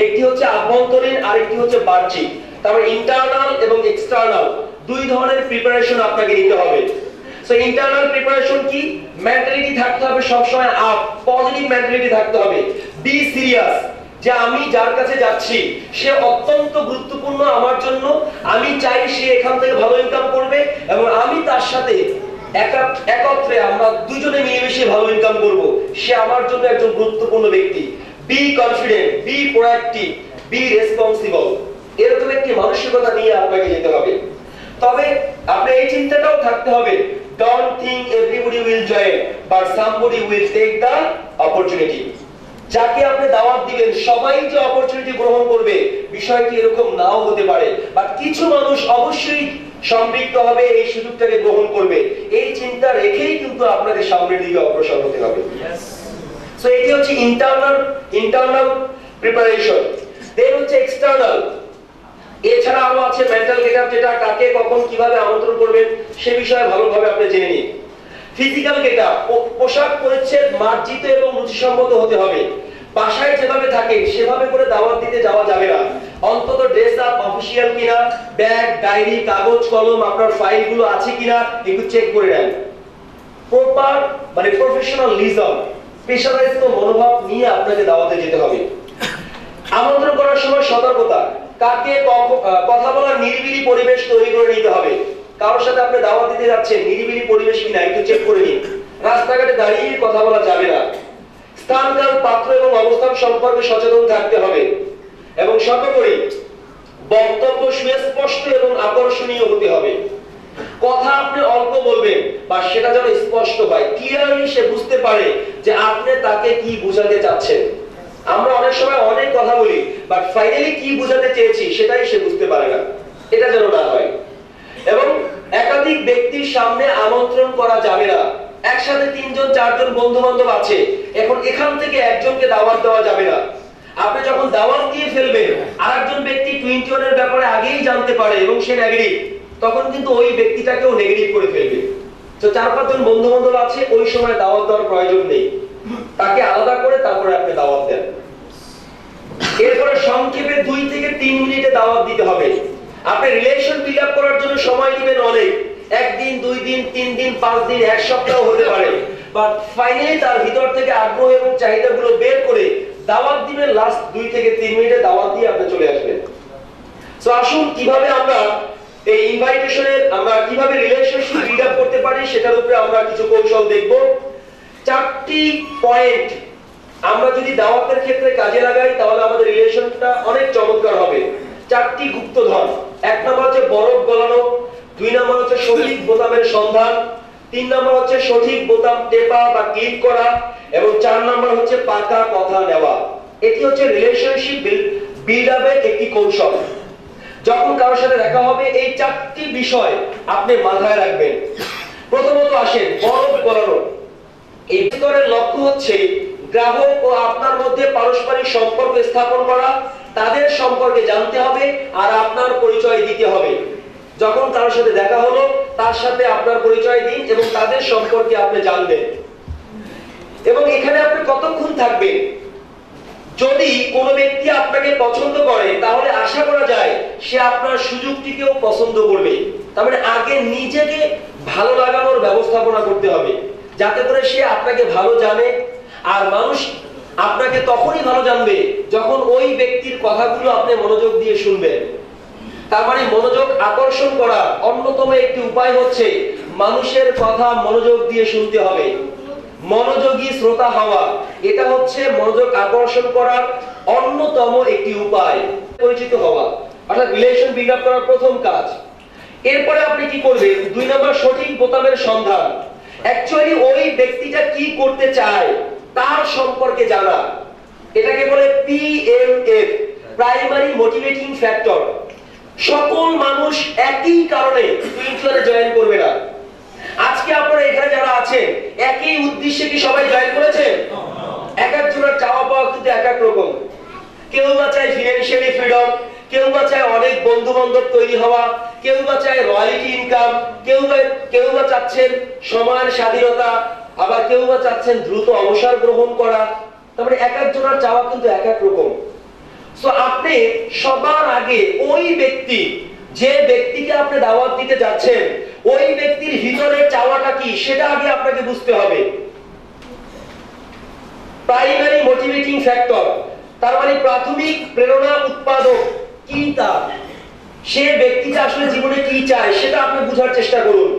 একটি হচ্ছে আভ্যন্তরীণ আর একটি হচ্ছে বাহ্যিক। তারপর ইন্টারনাল এবং এক্সটার্নাল, 2 ধরনের প্রিপারেশন আপনাকে নিতে হবে। সো ইন্টারনাল প্রিপারেশন কি? মেন্টালিটি থাকতে হবে সবসময় আপ, পজিটিভ মেন্টালিটি থাকতে হবে। বি সিরিয়াস, যে আমি যার কাছে যাচ্ছি সে অত্যন্ত গুরুত্বপূর্ণ আমার জন্য, আমি চাই সে এখান থেকে ভালো ইনকাম করবে এবং আমি তার সাথে একত্রে আমরা দুজনে মিলেমিশে ভালো ইনকাম করব, সে আমার জন্য একজন গুরুত্বপূর্ণ ব্যক্তি। Be confident, be proactive, be responsible, এরকম একটি মানসিকতা নিয়ে আপনাকে যেতে হবে। তবে আপনি এই চিন্তাটাও থাকতে হবে, don't think everybody will join but somebody will take the opportunity. যাকে আপনি দাওয়াত দিবেন সবাই যে অপরচুনিটি গ্রহণ করবে বিষয়টি এরকম নাও হতে পারে, বাট কিছু মানুষ অবশ্যই সম্পৃক্ত হবে, এই সুযোগটাকে গ্রহণ করবে। এই চিন্তা রেখেই কিন্তু আপনাকে সামনের দিকে অগ্রসর হতে হবে। সো এটি হচ্ছে ইন্টারনাল প্রিপারেশন। দেন হচ্ছে এক্সটার্নাল, এছাড়া আরো আছে মেন্টাল গেটআপ, যেটা কাকে কখন কিভাবে আমন্ত্রণ করবেন সে বিষয়ে ভালোভাবে আপনি জেনে নিন। ফিজিক্যাল গেটআপ, পোশাক পরিচ্ছদ মার্জিত এবং রুচিসম্মত হতে হবে। বাসায় যেভাবে থাকে সেভাবে করে দাওয়াত দিতে যাওয়া যাবে না, অন্তত ড্রেস আপ অফিশিয়াল কিনা, ব্যাগ, ডায়েরি, কাগজ কলম, আপনার ফাইলগুলো আছে কিনা একটু চেক করে নেন। প্রপার মানে প্রফেশনালিজম, পেশাদারিত্ব মনোভাব নিয়ে আপনাকে দাওয়াতে যেতে হবে। আমন্ত্রণ করার সময় সতর্কতা, কাকে কথা বলার নিরিবিলি পরিবেশ তৈরি করে নিতে হবে। কারোর সাথে আপনি দাওয়াত দিতে যাচ্ছেন, নিরিবিলি পরিবেশ কিনা একটু চেক করে নিন। রাস্তাঘাটে দাঁড়িয়ে কথা বলা যাবে না। স্থান, কাল, পাত্র এবং অবস্থান সম্পর্কে সচেতন থাকতে হবে। এবং সর্বোপরি বক্তব্য সুস্পষ্ট এবং আকর্ষণীয় হতে হবে। কথা আপনি অল্প বলবেন, বা সেটা যেন স্পষ্ট হয়, ক্লিয়ারলি সে বুঝতে পারে যে আপনি তাকে কি বোঝাতে চাচ্ছেন। আমরা অনেক সময় অনেক কথা বলি, বাট ফাইনালি কি বোঝাতে চেয়েছি সেটাই সে বুঝতে পারে না। এটা যেন না হয়। এবং একাধিক ব্যক্তির সামনে আমন্ত্রণ করা যাবে না। একসাথে 3 জন 4 জন বন্ধু বান্ধব আছে, এখন এখান থেকে একজনকে দাওয়াত দেওয়া যাবে না। আপনি যখন দাওয়াত দিয়ে ফেলবেন, আরেকজন ব্যক্তি 21 এর ব্যাপারে আগেই জানতে পারে এবং সে নেগেটিভ, তখন কিন্তু ওই ব্যক্তিটাকেও নেগেটিভ করে ফেলবে। তো 4-5 জন বন্ধু বান্ধব আছে, ওই সময় দাওয়াত দেওয়ার প্রয়োজন নেই, তাকে আলাদা করে তারপরে আপনি দাওয়াত দেন। এরপরে সংক্ষেপে 2 থেকে 3 মিনিটে দাওয়াত দিতে হবে। আপনি রিলেশন বিল্ড আপ করার জন্য সময় নেবেন অনেক, 1 দিন 2 দিন 3 দিন 5 দিন 1 সপ্তাহ হতে পারে, বাট ফাইনালি তার ভিতর থেকে আগ্রহ এবং চাহিদাগুলো বের করে দাওয়াত দিবেন। লাস্ট 2 থেকে 3 মিনিটে দাওয়াত দিয়ে আপনি চলে আসবেন। সো আসুন কিভাবে আমরা এই ইনভাইটেশনের আমরা কিভাবে রিলেশনশিপ বিল্ড আপ করতে পারি সেটার উপরে আমরা কিছু কৌশল দেখব। 4টি পয়েন্ট আমরা যদি দাওয়াতের ক্ষেত্রে কাজে লাগাই তাহলে আমাদের রিলেশনটা অনেক চমৎকার হবে। 4টি গুপ্তধন। 1 নাম্বার হচ্ছে বরফ গলানো, 2 নাম্বার হচ্ছে সঠিক বোতামের সন্ধান, 3 নাম্বার হচ্ছে সঠিক বোতাম টেপা বা ক্লিক করা, এবং 4 নাম্বার হচ্ছে পাকা কথা নেওয়া। এটি হচ্ছে রিলেশনশিপ বিল্ড আপের একটি কৌশল। যখন কারোর সাথে দেখা হবে এই 4টি বিষয় আপনি মাথায় রাখবেন। প্রথমত আসেন বরফ গলানো। এই ভিতরের লক্ষ্য হচ্ছে গ্রাহক ও আপনার মধ্যে পারস্পরিক সম্পর্ক স্থাপন করা, তাদের সম্পর্কে জানতে হবে আর আপনার পরিচয় দিতে হবে। যখন কারোর সাথে দেখা হলো তার সাথে আপনার পরিচয় দিন এবং তাদের সম্পর্কে আপনি জানবেন। এবং এখানে আপনি কতক্ষণ থাকবেন? যদি কোনো ব্যক্তি আপনাকে পছন্দ করে তাহলে আশা করা যায় সে আপনার সুযোগটিকেও পছন্দ করবে। তার মানে আগে নিজেকে ভালো লাগানোর ব্যবস্থাপনা করতে হবে, যাতে করে সে আপনাকে ভালো জানে। আর মানুষ আপনাকে তখনই ভালো জানবে যখন ওই ব্যক্তির কথাগুলো আপনি মনোযোগ দিয়ে শুনবেন। তার মানে মনোযোগ আকর্ষণ করা অন্যতম একটি উপায় হচ্ছে মানুষের কথা মনোযোগ দিয়ে শুনতে হবে। মনোযোগী শ্রোতা হওয়া, এটা হচ্ছে মনোযোগ আকর্ষণ করার অন্যতম একটি উপায়। পরিচিত হওয়া অর্থাৎ রিলেশন বিল্ড আপ করার প্রথম কাজ। এরপরে আপনি কি করবেন? 2 নাম্বার সঠিক বোতামের সন্ধান। অ্যাকচুয়ালি ওই ব্যক্তিটা কি করতে চায় তার সম্পর্কে জানা, এটাকে বলে PMF, প্রাইমারি মোটিভেটিং ফ্যাক্টর। সকল মানুষ একই কারণে টুইনক্লাবে জয়েন করবে না। আজকে আপনারা এখানে যারা আছেন একই উদ্দেশ্যে কি সবাই জয়েন করেছেন? এক একজনের চাওয়া পাওয়া কিন্তু এক এক রকম। কেউ বা চায় ফিনান্সিয়ালি ফ্রিডম, কেউ বা চায় অনেক বন্ধু বান্ধব তৈরি হওয়া, কেউ বা চায় রয়্যালিটি ইনকাম, কেউ বা চাচ্ছেন সময়ের স্বাধীনতা, আবার কেউ বা চাচ্ছেন দ্রুত অবসর গ্রহণ করা। তারপরে এক একজনের চাওয়া কিন্তু এক এক রকম। সো আপনি সবার আগে ওই ব্যক্তি, যে ব্যক্তিকে আপনি দাওয়াত দিতে যাচ্ছেন, ওই ব্যক্তির ভিতরের চাওয়াটা কি সেটা আগে আপনাকে বুঝতে হবে। প্রাইমারি মোটিভেটিং ফ্যাক্টর, তার মানে প্রাথমিক প্রেরণা উৎপাদক কি, তার সে ব্যক্তিটা আসলে জীবনে কি চায় সেটা আপনি বোঝার চেষ্টা করুন।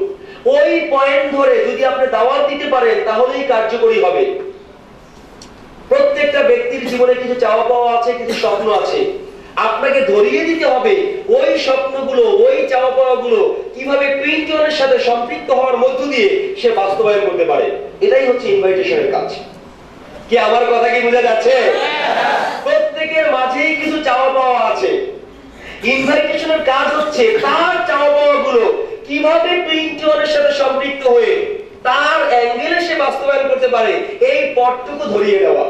ওই পয়েন্ট ধরে যদি আপনি দাওয়াত দিতে পারেন তাহলেই কার্যকরী হবে। প্রত্যেকটা ব্যক্তির জীবনে কিছু চাওয়া পাওয়া আছে, কিছু স্বপ্ন আছে। আপনাকে ধরিয়ে দিতে হবে ওই স্বপ্নগুলো, ওই চাওয়া পাওয়াগুলো কিভাবে টুইনক্লাবের সাথে সম্পৃক্ত হওয়ার মধ্য দিয়ে সে বাস্তবায়ন করতে পারে। এটাই হচ্ছে ইনভাইটেশনের কাজ। কি আমার কথা কি বোঝা যাচ্ছে? প্রত্যেকের মাঝেই কিছু চাওয়া পাওয়া আছে। ইনভাইটেশনের কাজ হচ্ছে তার চাওয়া পাওয়াগুলো কিভাবে টুইনক্লাবের সাথে সম্পৃক্ত হয়ে তার অ্যাঙ্গেলে সে বাস্তবায়ন করতে পারে এই পথটুকু ধরিয়ে দেওয়া।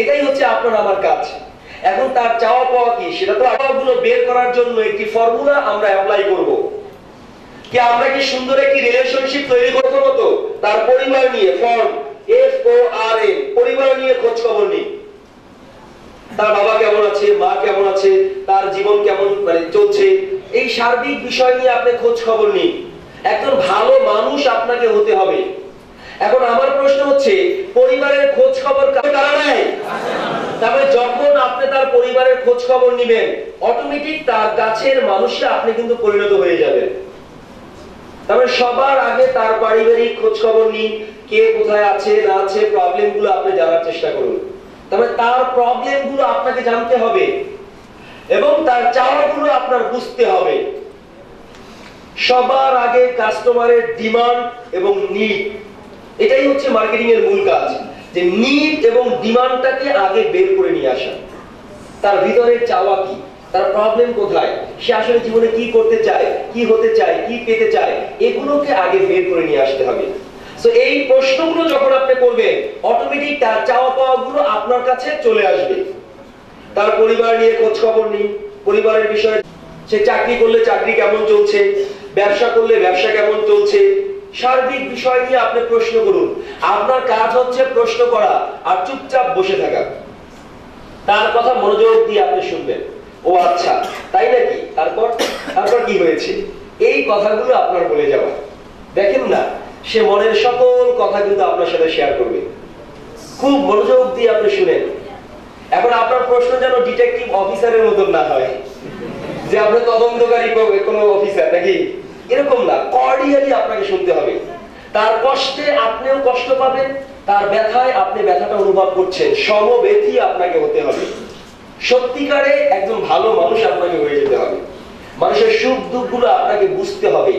এটাই হচ্ছে আপনার আমার কাজ। এখন তার চাওয়া পাওয়া কি সেটা তো চাওয়াগুলো বের করার জন্য একটি ফর্মুলা আমরা অ্যাপ্লাই করব। কি আমরা কি সুন্দর একটি রিলেশনশিপ তৈরি করতে মতো তার পরিবার নিয়ে ফর্ম FORM, পরিবার নিয়ে খোঁজ খবর নিই। তার বাবা কেমন আছে, মা কেমন আছে, তার জীবন কেমন চলছে, এই সার্বিক বিষয় নিয়ে আপনি খোঁজ খবর নিন। একজন ভালো মানুষ আপনাকে হতে হবে। এখন আমার প্রশ্ন হচ্ছে পরিবারের খোঁজ খবর কারা নেয়? তাহলে যখন আপনি তার পরিবারের খোঁজ খবর নেবেন অটোমেটিক তার কাছের মানুষে আপনি কিন্তু পরিণত হয়ে যাবেন। তবে সবার আগে তার পারিবারিক খোঁজ খবর নিন, কে কোথায় আছে না আছে, প্রবলেম গুলো আপনি জানার চেষ্টা করুন। তবে তার প্রবলেম গুলো আপনাকে জানতে হবে। এবং তার চাওয়াগুলো আপনার বুঝতে হবে। সবার আগে কাস্টমারের ডিমান্ড এবং নিড, এটাই হচ্ছে মার্কেটিং এর মূল কাজ, যে নিড এবং ডিমান্ডটাকে আগে বের করে নিয়ে আসা। তার ভিতরে চাওয়া কি, তার প্রবলেম কোথায়, সে আসলে জীবনে কি করতে চায়, কি হতে চায়, কি পেতে চায়, এগুলোকে আগে বের করে নিয়ে আসতে হবে। সো এই প্রশ্নগুলো যখন আপনি করবেন, অটোমেটিক তার চাওয়া পাওয়াগুলো আপনার কাছে চলে আসবে। তার পরিবার নিয়ে খোঁজ খবর নিন, পরিবারের বিষয়ে, সে চাকরি করলে চাকরি কেমন চলছে, ব্যবসা করলে ব্যবসা কেমন চলছে, সার্বিক বিষয় নিয়ে আপনি প্রশ্ন করুন। আপনার কাজ হচ্ছে প্রশ্ন করা আর চুপচাপ বসে থাকা। তার কথা মনোযোগ দিয়ে আপনি শুনবেন। ও আচ্ছা তাই নাকি, তারপর কি হয়েছে, এই কথাগুলো আপনার বলে যাওয়া। দেখেন না, সে মনের সকল কথা কিন্তু আপনার সাথে শেয়ার করবে। খুব মনোযোগ দিয়ে আপনি শুনেন। এখন আপনার প্রশ্ন যেন ডিটেকটিভ অফিসারের মতন না হয়, যে আপনি তদন্তকারী কোনো অফিসার নাকি, এরকম না। কর্ডিয়ালি আপনাকে শুনতে হবে। তার কষ্টে আপনিও কষ্ট পাবেন, তার ব্যথায় আপনি ব্যথাটা অনুভব করছেন, সমব্যথী আপনাকে হতে হবে। সত্যিকারে একজন ভালো মানুষ আপনাকে হয়ে যেতে হবে। মানুষের সুখ দুঃখগুলো আপনাকে বুঝতে হবে।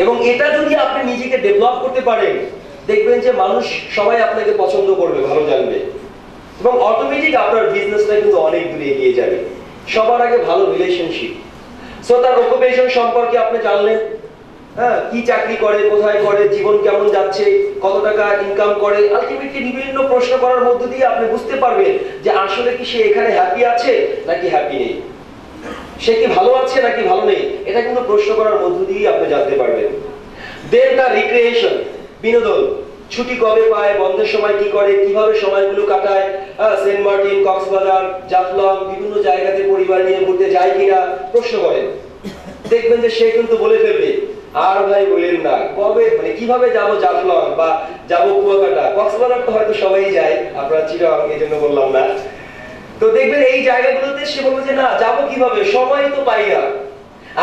এবং এটা যদি আপনি নিজেকে ডেভেলপ করতে পারেন, দেখবেন যে মানুষ সবাই আপনাকে পছন্দ করবে, ভালো জানবে, এবং অটোমেটিক আপনার বিজনেসটা কিন্তু অনেক দূরে এগিয়ে যাবে। সবার আগে ভালো রিলেশনশিপ। সো তার অকুপেশন সম্পর্কে আপনি জানলেন, হ্যাঁ, কি চাকরি করে, কোথায় করে, জীবন কেমন যাচ্ছে, কত টাকা ইনকাম করে। আলটিমেটলি বিভিন্ন প্রশ্ন করার মধ্য দিয়ে আপনি বুঝতে পারবেন যে আসলে কি সে এখানে হ্যাপি আছে নাকি হ্যাপি নেই, সে কি ভালো আছে নাকি ভালো নেই। এটা কিন্তু প্রশ্ন করার মধ্য দিয়ে আপনি জানতে পারবেন। দেন তার রিক্রিয়েশন, বিনোদন, ছুটি কবে পায়, বন্ধের সময় কি করে, কিভাবে সময়গুলো কাটায়, সেন্ট মার্টিন, কক্সবাজার, জাফলং, বিভিন্ন জায়গাতে পরিবার নিয়ে ঘুরতে যায় কিনা, প্রশ্ন করেন। দেখবেন যে সে কিন্তু বলে ফেলবে, আর ভাই বলেন না, কবে মানে কিভাবে যাব জাফলং বা যাব কুয়াকাটা, কক্সবাজার তো হয়তো সবাই যায়, আপনারা চিরাং, এই জন্য বললাম না। তো দেখবেন এই জায়গাগুলোতে সে বলবে যে না, যাবো কিভাবে, সময় তো পাই না,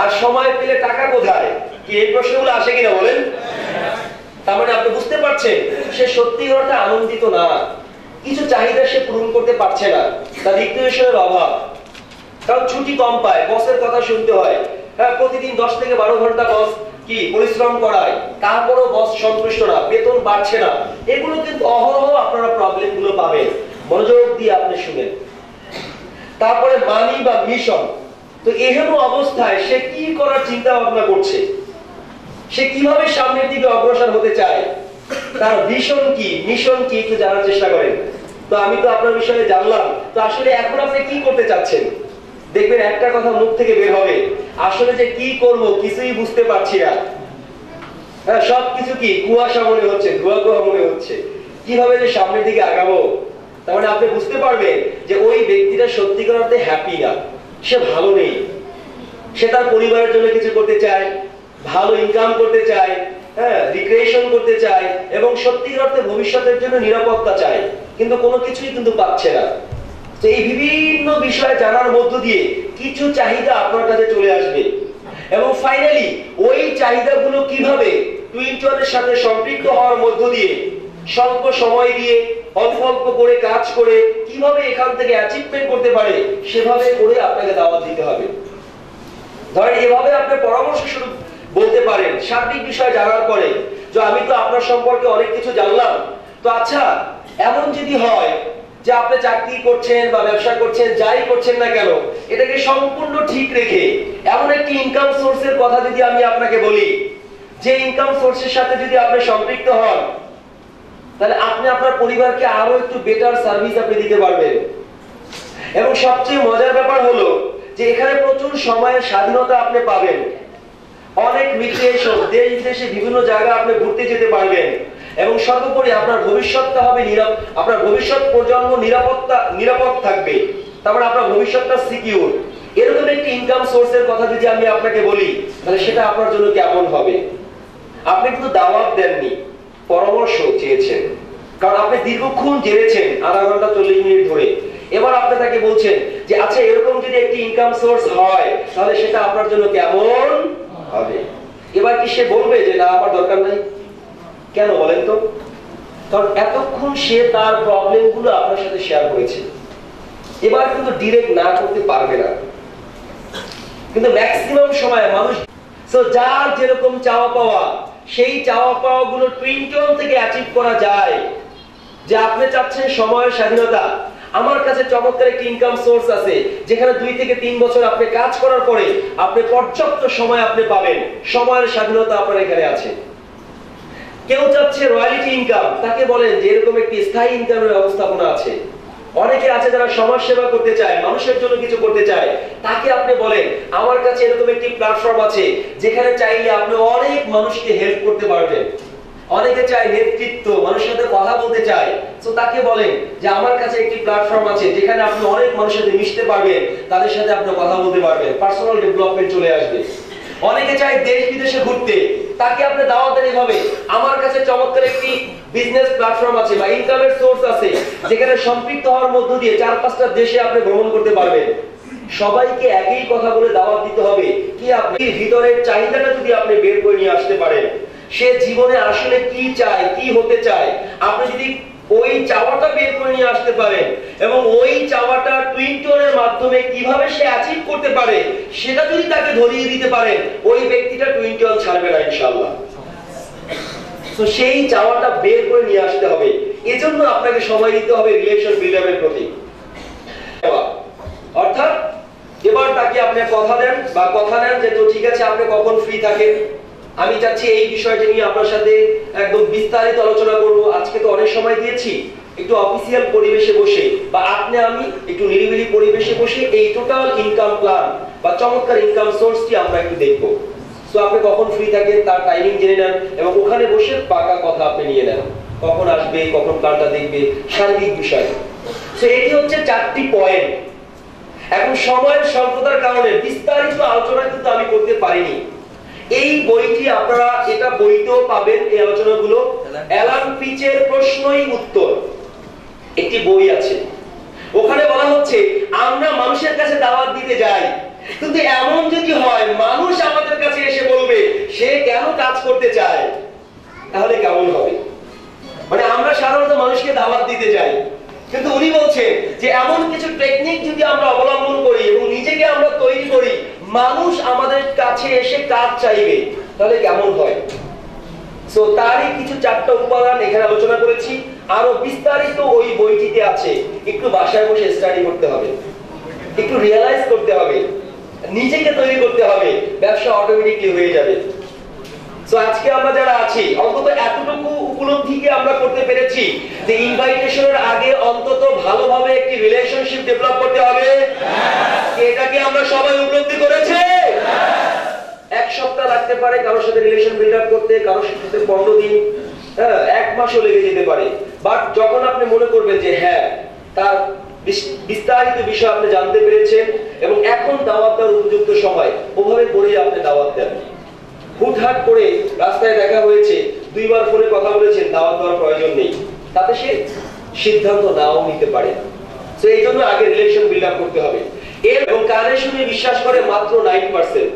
আর সময় পেলে টাকা কোথায়, কি এই প্রশ্নগুলো আসে কিনা বলেন। তার মানে আপনি বুঝতে পারছেন সে সত্যি অর্থে আনন্দিত না, কিছু চাহিদা সে পূরণ করতে পারছে না, তার রিক্রিয়েশনের অভাব। কারণ ছুটি কম পায়, বসের কথা শুনতে হয়, হ্যাঁ, প্রতিদিন 10 থেকে 12 ঘন্টা বস কি পরিশ্রম করায়, তারপরও বস সন্তুষ্ট না, বেতন বাড়ছে না। এগুলো কিন্তু অহরহ আপনারা প্রবলেম গুলো পাবেন। মনোযোগ দিয়ে আপনি শুনেন। তারপরে মানি বা মিশন। তো এহেন অবস্থায় সে কি করার চিন্তা ভাবনা করছে, সে কিভাবে সামনের দিকে অগ্রসর হতে চায়, তার ভিশন কি, মিশন কি, একটু জানার চেষ্টা করেন। তো আমি তো আপনার বিষয়ে জানলাম, তো আসলে এখন আপনি কি করতে চাচ্ছেন। দেখবেন একটা কথা মুখ থেকে বের হবে, আসলে যে কি করব কিছুই বুঝতে পারছি না, হ্যাঁ, সবকিছু কি কুয়াশা মনে হচ্ছে, ধোয়া কুয়া মনে হচ্ছে, কিভাবে যে সামনের দিকে আগাবো। তার মানে আপনি বুঝতে পারবেন যে ওই ব্যক্তিটা সত্যিকার অর্থে হ্যাপি না, সে ভালো নেই। সে তার পরিবারের জন্য কিছু করতে চায়, ভালো ইনকাম করতে চায়, হ্যাঁ, রিক্রিয়েশন করতে চায়, এবং সত্যিকার অর্থে ভবিষ্যতের জন্য নিরাপত্তা চায়, কিন্তু কোনো কিছুই কিন্তু পাচ্ছে না। তো এই বিভিন্ন বিষয় জানার মধ্য দিয়ে কিছু চাহিদা আপনার কাছে চলে আসবে, এবং ফাইনালি ওই চাহিদাগুলো কিভাবে টুইন টোনের সাথে সম্পৃক্ত হওয়ার মধ্য দিয়ে স্বল্প সময় দিয়ে অল্প অল্প করে কাজ করে কিভাবে এখান থেকে অ্যাচিভমেন্ট করতে পারে, সেভাবে করে আপনাকে দাওয়াত দিতে হবে। ধরেন এভাবে আপনি পরামর্শ শুরু বলতে পারেন সার্বিক বিষয় জানার পরে, যে আমি তো আপনার সম্পর্কে অনেক কিছু জানলাম, তো আচ্ছা এমন যদি হয় যে আপনি চাকরি করছেন বা ব্যবসা করছেন, যাই করছেন না কেন, এটাকে সম্পূর্ণ ঠিক রেখে এমন একটি ইনকাম সোর্সের কথা যদি আমি আপনাকে বলি, যে ইনকাম সোর্সের সাথে যদি আপনি সম্পৃক্ত হন, তাহলে আপনি আপনার পরিবারকে আরো একটু বেটার সার্ভিস আপনি দিতে পারবেন। এবং সবচেয়ে মজার ব্যাপার হলো যে এখানে প্রচুর সময়ের স্বাধীনতা আপনি পাবেন, অনেক রিক্রিয়েশন, দেশ বিদেশে বিভিন্ন জায়গা আপনি ঘুরতে যেতে পারবেন, এবং সর্বোপরি আপনার ভবিষ্যৎটা হবে আপনার ভবিষ্যৎ প্রজন্ম নিরাপদ থাকবে। তারপরে আপনার ভবিষ্যৎটা সিকিউর। এরকম একটি ইনকাম সোর্সের কথা যদি আমি আপনাকে বলি, তাহলে সেটা আপনার জন্য কেমন হবে। আপনি কিন্তু দাওয়াত দেননি, পরামর্শ চেয়েছেন, কারণ আপনি দীর্ঘক্ষণ জেনেছেন, আধা ঘন্টা 40 মিনিট ধরে। এবার আপনি তাকে বলছেন যে আচ্ছা এরকম যদি একটি ইনকাম সোর্স হয়, তাহলে সেটা আপনার জন্য কেমন হবে। এবার কি সে বলবে যে না আমার দরকার নাই? কেন বলেন তো? কারণ এতক্ষণ সে তার প্রবলেমগুলো আপনার সাথে শেয়ার করেছে, এবার কিন্তু ডিরেক্ট না করতে পারবে না, কিন্তু ম্যাক্সিমাম সময় মানুষ যার যেরকম চাওয়া পাওয়া, সেই চাওয়া পাওয়া গুলো টুইনটন থেকে অ্যাচিভ করা যায়। যে আপনি চাচ্ছেন সময়ের স্বাধীনতা, আমার কাছে চমৎকার একটি ইনকাম সোর্স আছে যেখানে 2 থেকে 3 বছর আপনি কাজ করার পরে আপনি পর্যাপ্ত সময় আপনি পাবেন, সময়ের স্বাধীনতা আপনার এখানে আছে। কেউ চাচ্ছে রয়্যালিটি ইনকাম, তাকে বলেন যে এরকম একটি স্থায়ী ইনকামের ব্যবস্থাপনা আছে। অনেকে আছে যারা সমাজ সেবা করতে চায়, মানুষের জন্য কিছু করতে চায়, তাকে আপনি বলেন আমার কাছে এরকম একটি প্ল্যাটফর্ম আছে যেখানে চাইলে আপনি অনেক মানুষকে হেল্প করতে পারবেন। অনেকে চায় নেতৃত্ব, মানুষের সাথে কথা বলতে চায়, তো তাকে বলেন যে আমার কাছে একটি প্ল্যাটফর্ম আছে যেখানে আপনি অনেক মানুষের সাথে মিশতে পারবেন, তাদের সাথে আপনি কথা বলতে পারবেন, পার্সোনাল ডেভেলপমেন্ট চলে আসবে। অনেকে চায় দেশ বিদেশে ঘুরতে, তাকে আপনি দাওয়াত দেন এভাবে আমার কাছে চমৎকার একটি বিজনেস প্ল্যাটফর্ম আছে বা ইনকামের সোর্স আছে যেখানে সম্পৃক্ত হওয়ার মধ্য দিয়ে 4-5টা দেশে আপনি ভ্রমণ করতে পারবেন। সবাইকে একই কথা বলে দাওয়াত দিতে হবে কি আপনি ভিতরের চাহিদাটা যদি আপনি বের করে নিয়ে আসতে পারেন, সে জীবনে আসলে কি চায়, কি হতে চায়, আপনি যদি ওই চাওয়াটা বের করে নিয়ে আসতে পারেন এবং ওই চাওয়াটা টুইনটনের মাধ্যমে কিভাবে সে অ্যাচিভ করতে পারে সেটা যদি তাকে ধরিয়ে দিতে পারেন, ওই ব্যক্তিটা টুইনটন ছাড়বে না ইনশাআল্লাহ। তো সেই চাওয়াটা বের করে নিয়ে আসতে হবে, এজন্য আপনাকে সময় দিতে হবে রিলেশন বিল্ড আপের প্রতি। অর্থাৎ এবার তাকে আপনি কথা দেন বা কথা নেন যে তো ঠিক আছে আপনি কখন ফ্রি থাকেন, আমি চাচ্ছি এই বিষয়টা নিয়ে আপনার সাথে একদম বিস্তারিত আলোচনা করব। আজকে তো অনেক সময় দিয়েছি, একটু অফিসিয়াল পরিবেশে বসে বা আপনি আমি একটু নিরিবিলি পরিবেশে বসে এই টোটাল ইনকাম প্ল্যান বা চমৎকার ইনকাম সোর্সটি আমরা একটু দেখব। সো আপনি কখন ফ্রি থাকেন তার টাইমিং জেনে নেন এবং ওখানে বসে পাকা কথা আপনি নিয়ে নেন, কখন আসবে, কখন প্ল্যানটা দেখবে, সার্বিক বিষয়। সো এটি হচ্ছে 4টি পয়েন্ট। এখন সময়ের স্বল্পতার কারণে বিস্তারিত আলোচনা কিন্তু আমি করতে পারিনি। এই বইটি আপনারা এটা বইতেও পাবেন, এই আলোচনাগুলো অ্যালান পিচের প্রশ্নই উত্তর একটি বই আছে। ওখানে বলা হচ্ছে আমরা মানুষের কাছে দাওয়াত দিতে যাই, কিন্তু এমন যদি হয় মানুষ আমাদের কাছে এসে বলবে সে কেন কাজ করতে চায়, তাহলে কেমন হবে? মানে আমরা সাধারণত মানুষকে দাওয়াত দিতে যাই, কিন্তু উনি বলছেন যে এমন কিছু টেকনিক যদি আমরা অবলম্বন করি এবং নিজেকে আমরা তৈরি করি মানুষ আমাদের কাছে এসে কাজ চাইবে, তাহলে কেমন হয়? সো তারই কিছু 4টা উপাদান এখানে আলোচনা করেছি, আরো বিস্তারিত ওই বইটিতে আছে। একটু বাসায় বসে স্টাডি করতে হবে, একটু রিয়ালাইজ করতে হবে, নিজেকে তৈরি করতে হবে, ব্যবসা অটোমেটিকলি হয়ে যাবে। সো আজকে আমরা যারা আছি অন্তত এতটুকু উপলব্ধিকে আমরা করতে পেরেছি যে ইনভাইটেশনের আগে অন্তত ভালোভাবে একটি রিলেশনশিপ ডেভেলপ করতে হবে। এটাকে আমরা সবাই উপলব্ধি করেছি। 1 সপ্তাহ লাগতে পারে কারোর সাথে রিলেশন বিল্ড আপ করতে, কারোর সাথে 15 দিন, 1 মাসও লেগে যেতে পারে। বাট যখন আপনি মনে করবেন যে হ্যাঁ তার বিস্তারিত বিষয় আপনি জানতে পেরেছেন এবং এখন দাওয়াত দেওয়ার উপযুক্ত সময়, ওভাবে করে আপনি দাওয়াত দেন। হুটহাট করে রাস্তায় দেখা হয়েছে, 2 বার ফোনে কথা বলেছেন, দাওয়াত দেওয়ার প্রয়োজন নেই, তাতে সে সিদ্ধান্ত নাও নিতে পারে। সো এই জন্য আগে রিলেশন বিল্ড আপ করতে হবে। এবং কানে শুনে বিশ্বাস করে মাত্র 9%।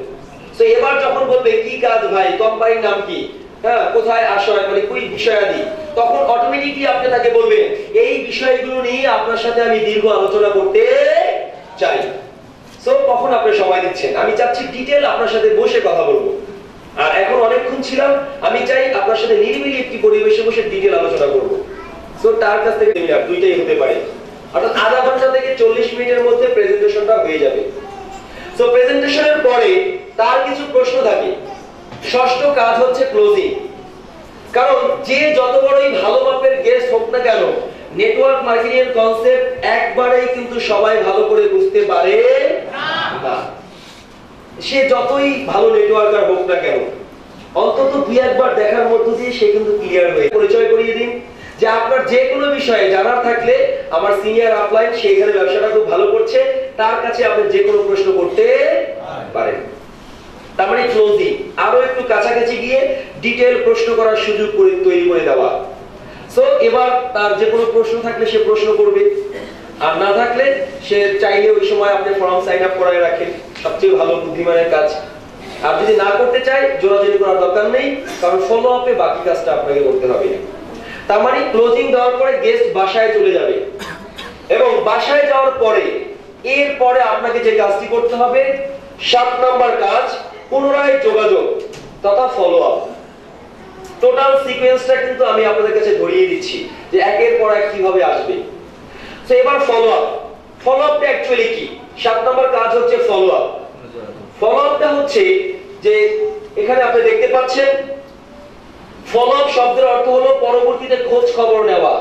সো এবার যখন বলবে কি কাজ ভাই, কোম্পানির নাম কি, হ্যাঁ কোথায় আশ্রয়, মানে কোন বিষয়াদি, তখন অটোমেটিকলি আপনি তাকে বলবেন এই বিষয়গুলো নিয়ে আপনার সাথে আমি দীর্ঘ আলোচনা করতে চাই। সো কখন আপনি সময় দিচ্ছেন, আমি চাচ্ছি ডিটেইল আপনার সাথে বসে কথা বলবো। আর এখন অনেকক্ষণ ছিলাম, আমি চাই আপনার সাথে নিরিবিলি একটি পরিবেশে বসে ডিটেইল আলোচনা করব। সো তার কাছ থেকে 2 মিনিট, দুইটাই হতে পারে, অর্থাৎ আধা ঘন্টা থেকে 40 মিনিটের মধ্যে প্রেজেন্টেশনটা হয়ে যাবে। সো প্রেজেন্টেশনের পরে তার কিছু প্রশ্ন থাকে। 6ষ্ঠ কাজ হচ্ছে ক্লোজিং। কারণ যে যত বড়ই ভালো মাপের গেস্ট হোক না কেন, নেটওয়ার্ক মার্কেটিং এর কনসেপ্ট একবারেই কিন্তু সবাই ভালো করে বুঝতে পারে না। সে যতই ভালো নেটওয়ার্কার হোক না কেন, অন্তত 2-1 বার দেখার মধ্য দিয়ে সে কিন্তু ক্লিয়ার হয়ে। পরিচয় করিয়ে দিন যে আপনার যে কোনো বিষয়ে জানার থাকলে আমার সিনিয়র আপলাইন, সে এখানে ব্যবসাটা খুব ভালো করছে, তার কাছে আপনি যে কোনো প্রশ্ন করতে পারেন। তার মানে ক্লোজিং, আরো একটু কাছাকাছি গিয়ে ডিটেইল প্রশ্ন করার সুযোগ করে তৈরি করে দেওয়া। সো এবার তার যে কোনো প্রশ্ন থাকলে সে প্রশ্ন করবে, আর না থাকলে সে চাইলে ওই সময় আপনি ফর্ম সাইন আপ করায় রাখেন, সবচেয়ে ভালো বুদ্ধিমানের কাজ। আর যদি না করতে চায় জোরাজোরি করার দরকার নেই, কারণ ফলো আপে বাকি কাজটা আপনাকে করতে হবে। তার মানে ক্লোজিং দেওয়ার পরে গেস্ট বাসায় চলে যাবে। এবং বাসায় যাওয়ার পরে এরপরে আপনাকে যে কাজটি করতে হবে 7 নম্বর কাজ, পুনরায় যোগাযোগ তথা ফলো আপ। টোটাল সিকোয়েন্সটা কিন্তু আমি আপনাদের কাছে ধরিয়ে দিচ্ছি যে একের পর এক কিভাবে আসবে। তো এবার ফলো আপ। ফলো আপটা অ্যাকচুয়ালি কি? 7 নম্বর কাজ হচ্ছে ফলো আপ। ফলো আপটা হচ্ছে যে এখানে আপনি দেখতে পাচ্ছেন ফলো আপ শব্দের অর্থ হলো পরবর্তীতে খোঁজ খবর নেওয়া।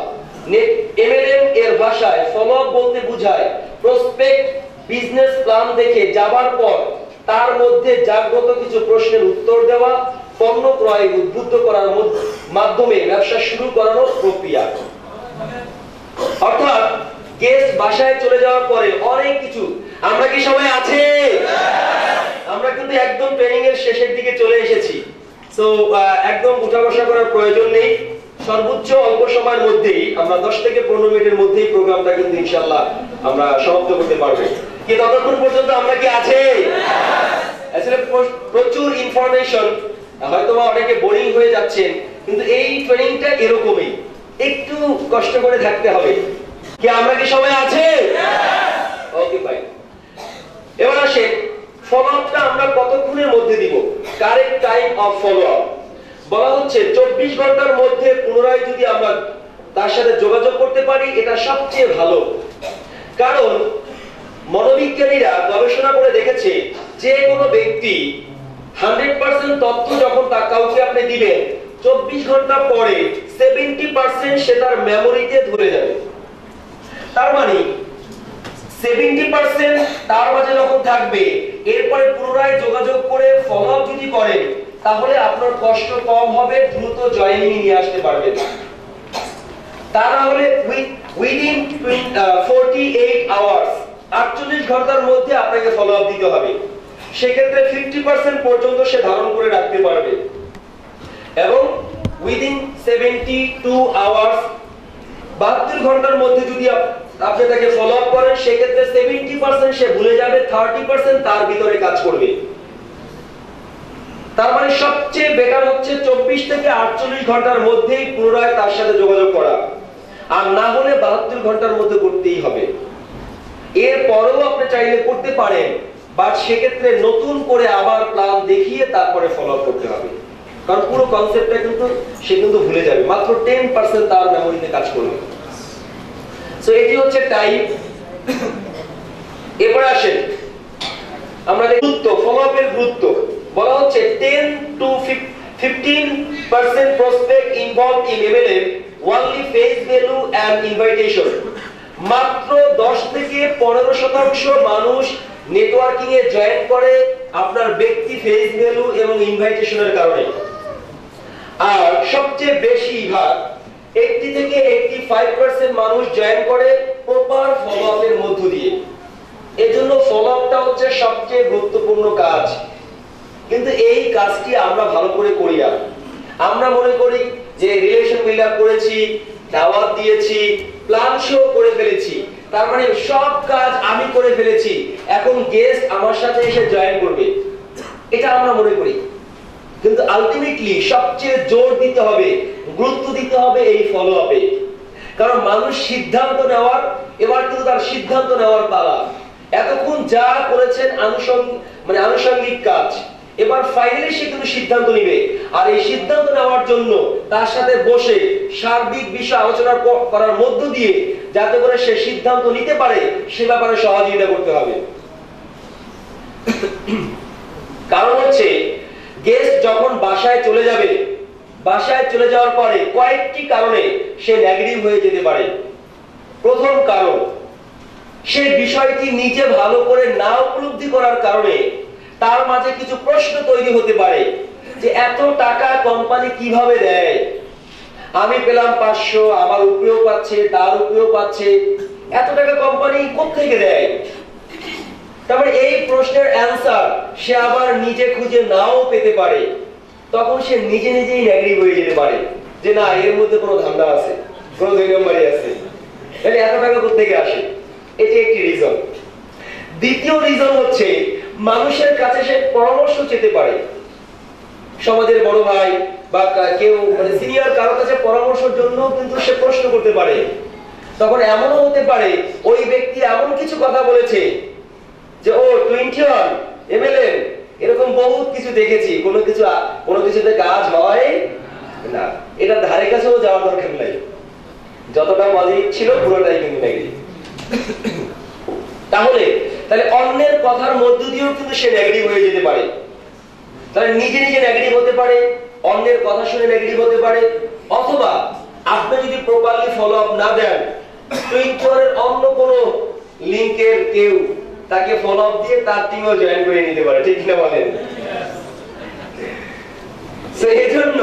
এমএলএম এর ভাষায় ফলো আপ বলতে বোঝায় প্রসপেক্ট বিজনেস প্ল্যান দেখে যাবার পর তার মধ্যে জাগ্রত কিছু প্রশ্নের উত্তর দেওয়া, পণ্য ক্রয় উদ্বুদ্ধ করার মাধ্যমে ব্যবসা শুরু করানোর প্রক্রিয়া। অর্থাৎ গেস্ট বাসায় চলে যাওয়ার পরে অনেক কিছু, আমরা কি সবাই আছে? আমরা কিন্তু একদম ট্রেনিং এর শেষের দিকে চলে এসেছি। সো একদম উঠা বসা করার প্রয়োজন নেই। সর্বোচ্চ অল্প সময়ের মধ্যেই আমরা 10 থেকে 15 মিনিটের মধ্যেই প্রোগ্রামটা কিন্তু ইনশাআল্লাহ আমরা সমাপ্ত করতে পারবো। কি ততক্ষণ পর্যন্ত আমরা কি আছে? আসলে প্রচুর ইনফরমেশন, হয়তো অনেকে বোরিং হয়ে যাচ্ছেন, কিন্তু এই ট্রেনিংটা এরকমই, একটু কষ্ট করে থাকতে হবে। কি আমরা কি সবাই আছে? Okay fine. এবার আসেন ফলো আপটা আমরা কতক্ষণের মধ্যে দিব? Correct time of follow up বলা হচ্ছে 24 ঘন্টার মধ্যে পুনরায় যদি আমরা তার সাথে যোগাযোগ করতে পারি এটা সবচেয়ে ভালো। কারণ মনোবিজ্ঞানীরা গবেষণা করে দেখেছে যে কোনো ব্যক্তি 100% তথ্য যখন তা কাউকে আপনি দিবেন 24 ঘন্টা পরে 70% সে তার মেমোরিতে ধরে যাবে। তার মানে 70% তার মাঝে যখন থাকবে এরপরে পুনরায় যোগাযোগ করে ফলো আপ যদি করেন তাহলে আপনার কষ্ট কম হবে, দ্রুত জয়েনিং নিয়ে আসতে পারবেন। তা না হলে উইদিন 48 আওয়ার্স 48 ঘন্টার মধ্যে আপনাকে ফলো আপ দিতে হবে। সেক্ষেত্রে 50% পর্যন্ত সে ধারণ করে রাখতে পারবে এবং উইদিন 72 আওয়ার্স 72 ঘন্টার মধ্যে যদি আপনি তাকে ফলো আপ করেন সেক্ষেত্রে 70% সে ভুলে যাবে, 30% তার ভিতরে কাজ করবে। তার মানে সবচেয়ে বেটার হচ্ছে 24 থেকে 48 ঘন্টার মধ্যেই পুনরায় তার সাথে যোগাযোগ করা, আর না হলে 72 ঘন্টার মধ্যে করতেই হবে। এর পরেও আপনি চাইলে করতে পারেন, বাট সেক্ষেত্রে নতুন করে আবার প্ল্যান দেখিয়ে তারপরে ফলো আপ করতে হবে, কারণ পুরো কনসেপ্টটা কিন্তু সে কিন্তু ভুলে যাবে, মাত্র 10% তার মেমোরিতে কাজ করবে। সো এটি হচ্ছে টাইম। এরপর আসেন আমরা গুরুত্ব, ফলো আপের গুরুত্ব বলা হচ্ছে 10 to 15% prospect involved in MLM only face value and invitation। মাত্র 10 থেকে 15% মানুষ নেটওয়ার্কিং এ জয়েন করে আপনার ব্যক্তি ফেস ভ্যালু এবং ইনভাইটেশনের কারণে, আর সবচেয়ে বেশি ভাগ 80 থেকে 85% মানুষ জয়েন করে প্রপার ফলো আপের মধ্য দিয়ে। এজন্য ফলো আপটা হচ্ছে সবচেয়ে গুরুত্বপূর্ণ কাজ। কিন্তু এই কাজটি আমরা ভালো করে করি না। আমরা মনে করি যে রিলেশন বিল্ড আপ করেছি, দাওয়াত দিয়েছি, প্ল্যান শো করে ফেলেছি, তার মানে সব কাজ আমি করে ফেলেছি, এখন গেস্ট আমার সাথে এসে জয়েন করবে, এটা আমরা মনে করি। কিন্তু আলটিমেটলি সবচেয়ে জোর দিতে হবে, গুরুত্ব দিতে হবে এই ফলো আপে। কারণ মানুষ সিদ্ধান্ত নেওয়ার, এবার কিন্তু তার সিদ্ধান্ত নেওয়ার পালা। এতক্ষণ যা করেছেন আনুষঙ্গিক কাজ, এবার ফাইনালি সে কিন্তু সিদ্ধান্ত নিবে, আর এই সিদ্ধান্ত নেওয়ার জন্য তার সাথে বসে সার্বিক বিষয় আলোচনা করার মধ্য দিয়ে যাতে করে সে সিদ্ধান্ত নিতে পারে সে ব্যাপারে সহযোগিতা করতে হবে। কারণ হচ্ছে গেস্ট যখন বাসায় চলে যাবে, বাসায় চলে যাওয়ার পরে কয়েকটি কারণে সে নেগেটিভ হয়ে যেতে পারে। প্রথম কারণ, সে বিষয়টি নিজে ভালো করে না উপলব্ধি করার কারণে তার মাঝে কিছু প্রশ্ন তৈরি হতে পারে যে এত টাকা কোম্পানি কিভাবে দেয়, আমি পেলাম 500, আমার উপরেও পাচ্ছে, তার উপরেও পাচ্ছে, এত টাকা কোম্পানি কোত্থেকে দেয়। তারপরে এই প্রশ্নের অ্যান্সার সে আবার নিজে খুঁজে নাও পেতে পারে, তখন সে নিজে নিজেই নেগেটিভ হয়ে যেতে পারে যে না, এর মধ্যে কোনো ধান্দা আছে, কোনো দুই নম্বরই আছে, তাহলে এত টাকা কোত্থেকে আসে। এটি একটি রিজন। দ্বিতীয় রিজন হচ্ছে মানুষের কাছে সে পরামর্শ চেতে পারে, সমাজের বড় ভাই বা কেউ সিনিয়র কারো কাছে পরামর্শের জন্য কিন্তু সে প্রশ্ন করতে পারে। তখন এমনও হতে পারে ওই ব্যক্তি এমন কিছু কথা বলেছে যে ও 21 এমএলএ, এরকম বহুত কিছু দেখেছি, কোনো কিছুতে কাজ হয় না, এটা ধারে কাছেও যাওয়ার দরকার নাই। যতটা পজিটিভ ছিল পুরোটাই কিন্তু নেগেটিভ। তাহলে অন্যের কথার মধ্য দিয়েও কিন্তু সে নেগেটিভ হয়ে যেতে পারে। তাহলে নিজে নিজে নেগেটিভ হতে পারে, অন্যের কথা শুনে নেগেটিভ হতে পারে, অথবা আপনি যদি প্রপারলি ফলো আপ না দেন, টুইটারের অন্য কোন লিংকের কেউ তাকে ফলো আপ দিয়ে তার টিমেও জয়েন করে নিতে পারে, ঠিক কিনা বলেন? এই জন্য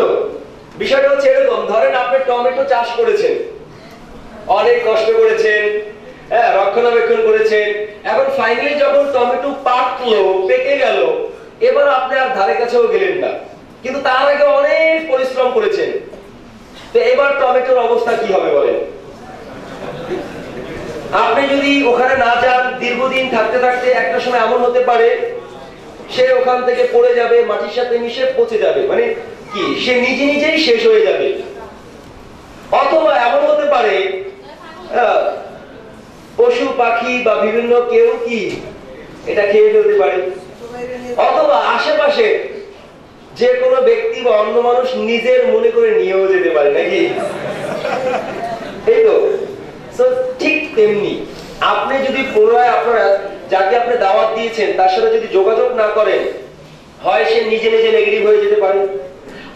বিষয়টা হচ্ছে এরকম, ধরেন আপনি টমেটো চাষ করেছেন, অনেক কষ্ট করেছেন, হ্যাঁ, রক্ষণাবেক্ষণ করেছেন, এখন ফাইনালি যখন টমেটো পাকলো, পেকে গেল, এবার আপনি আর ধারে কাছেও গেলেন না, কিন্তু তার আগে অনেক পরিশ্রম করেছেন। তো এবার টমেটোর অবস্থা কি হবে বলেন? আপনি যদি ওখানে না যান, দীর্ঘদিন থাকতে থাকতে একটা সময় এমন হতে পারে সে ওখান থেকে পড়ে যাবে, মাটির সাথে মিশে পচে যাবে, মানে কি সে নিজে নিজেই শেষ হয়ে যাবে। অথবা এমন হতে পারে পশু পাখি বা বিভিন্ন কেউ কি এটা খেয়ে ফেলতে পারে, অথবা আশেপাশে যে কোনো ব্যক্তি বা অন্য মানুষ নিজের মনে করে নিয়েও যেতে পারে, নাকি? এই তো ঠিক তেমনি আপনি যদি পুনরায় আপনারা যাকে আপনি দাওয়াত দিয়েছেন তার সাথে যদি যোগাযোগ না করেন, হয় সে নিজে নিজে নেগেটিভ হয়ে যেতে পারে,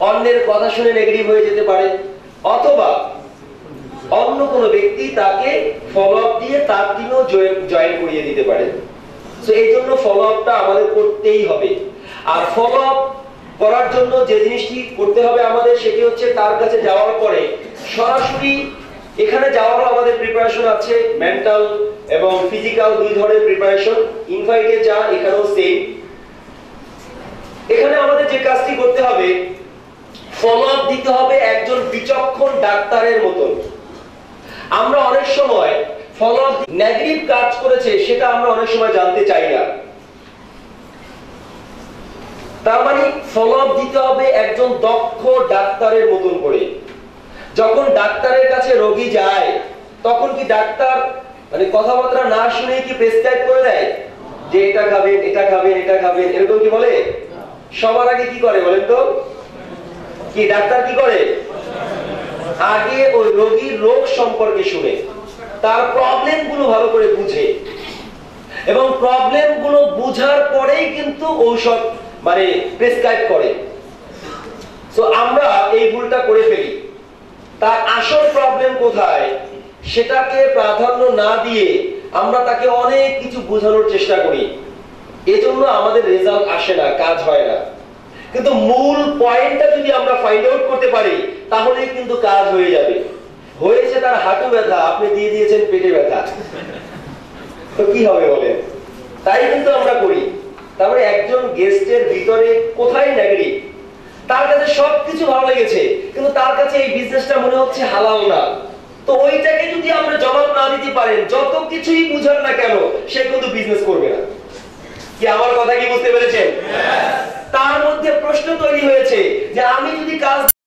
অন্যের কথা শুনে নেগেটিভ হয়ে যেতে পারে, অথবা অন্য কোনো ব্যক্তি তাকে ফলো আপ দিয়ে তার টিমেও জয়েন করিয়ে দিতে পারে। সো এই জন্য ফলো আপটা আমাদের করতেই হবে। আর ফলো আপ করার জন্য যে জিনিসটি করতে হবে আমাদের, সেটি হচ্ছে তার কাছে যাওয়ার পরে সরাসরি এখানে যাওয়ারও আমাদের প্রিপারেশন আছে, মেন্টাল এবং ফিজিক্যাল দুই ধরনের প্রিপারেশন। ইনভাইটে যা, এখানেও সেম। এখানে আমাদের যে কাজটি করতে হবে, ফলো আপ দিতে হবে একজন বিচক্ষণ ডাক্তারের মতন। আমরা অনেক সময় ফলো আপ নেগেটিভ কাজ করেছে সেটা আমরা অনেক সময় জানতে চাই না। তার মানে ফলো আপ দিতে হবে একজন দক্ষ ডাক্তারের মতন করে। যখন ডাক্তারের কাছে রোগী যায়, তখন কি ডাক্তার মানে কথাবার্তা না শুনে কি প্রেসক্রাইব করে দেয় যে এটা খাবেন, এটা খাবেন, এটা খাবেন, এরকম কি বলে? সবার আগে কি করে বলেন তো? কি ডাক্তার কি করে? আগে ওই রোগীর রোগ সম্পর্কে শুনে তার প্রবলেম গুলো ভালো করে বুঝে, এবং প্রবলেম গুলো বুঝার পরেই কিন্তু ঔষধ মানে প্রেসক্রাইব করে। সো আমরা এই ভুলটা করে ফেলি। তার আসল প্রবলেম কোথায় সেটাকে প্রাধান্য না দিয়ে আমরা তাকে অনেক কিছু বোঝানোর চেষ্টা করি, এজন্য আমাদের রেজাল্ট আসে না, কাজ হয় না। কিন্তু মূল পয়েন্টটা যদি আমরা ফাইন্ড আউট করতে পারি, তাহলে কিন্তু কাজ হয়ে যাবে। হয়েছে তার হাঁটু ব্যথা, আপনি দিয়ে দিয়েছেন পেটে ব্যথা, তো কি হবে বলেন? তাই কিন্তু আমরা করি। তারপরে একজন গেস্টের ভিতরে কোথায় নেগেটিভ, তার কাছে সবকিছু ভালো লেগেছে, কিন্তু তার কাছে এই বিজনেসটা মনে হচ্ছে হালাল না, তো ওইটাকে যদি আমরা জবাব না দিতে পারেন, যত কিছুই বুঝান না কেন, সে কিন্তু বিজনেস করবে না। কি আমার কথা কি বুঝতে পেরেছেন? তার মধ্যে প্রশ্ন তৈরি হয়েছে যে আমি যদি কাজ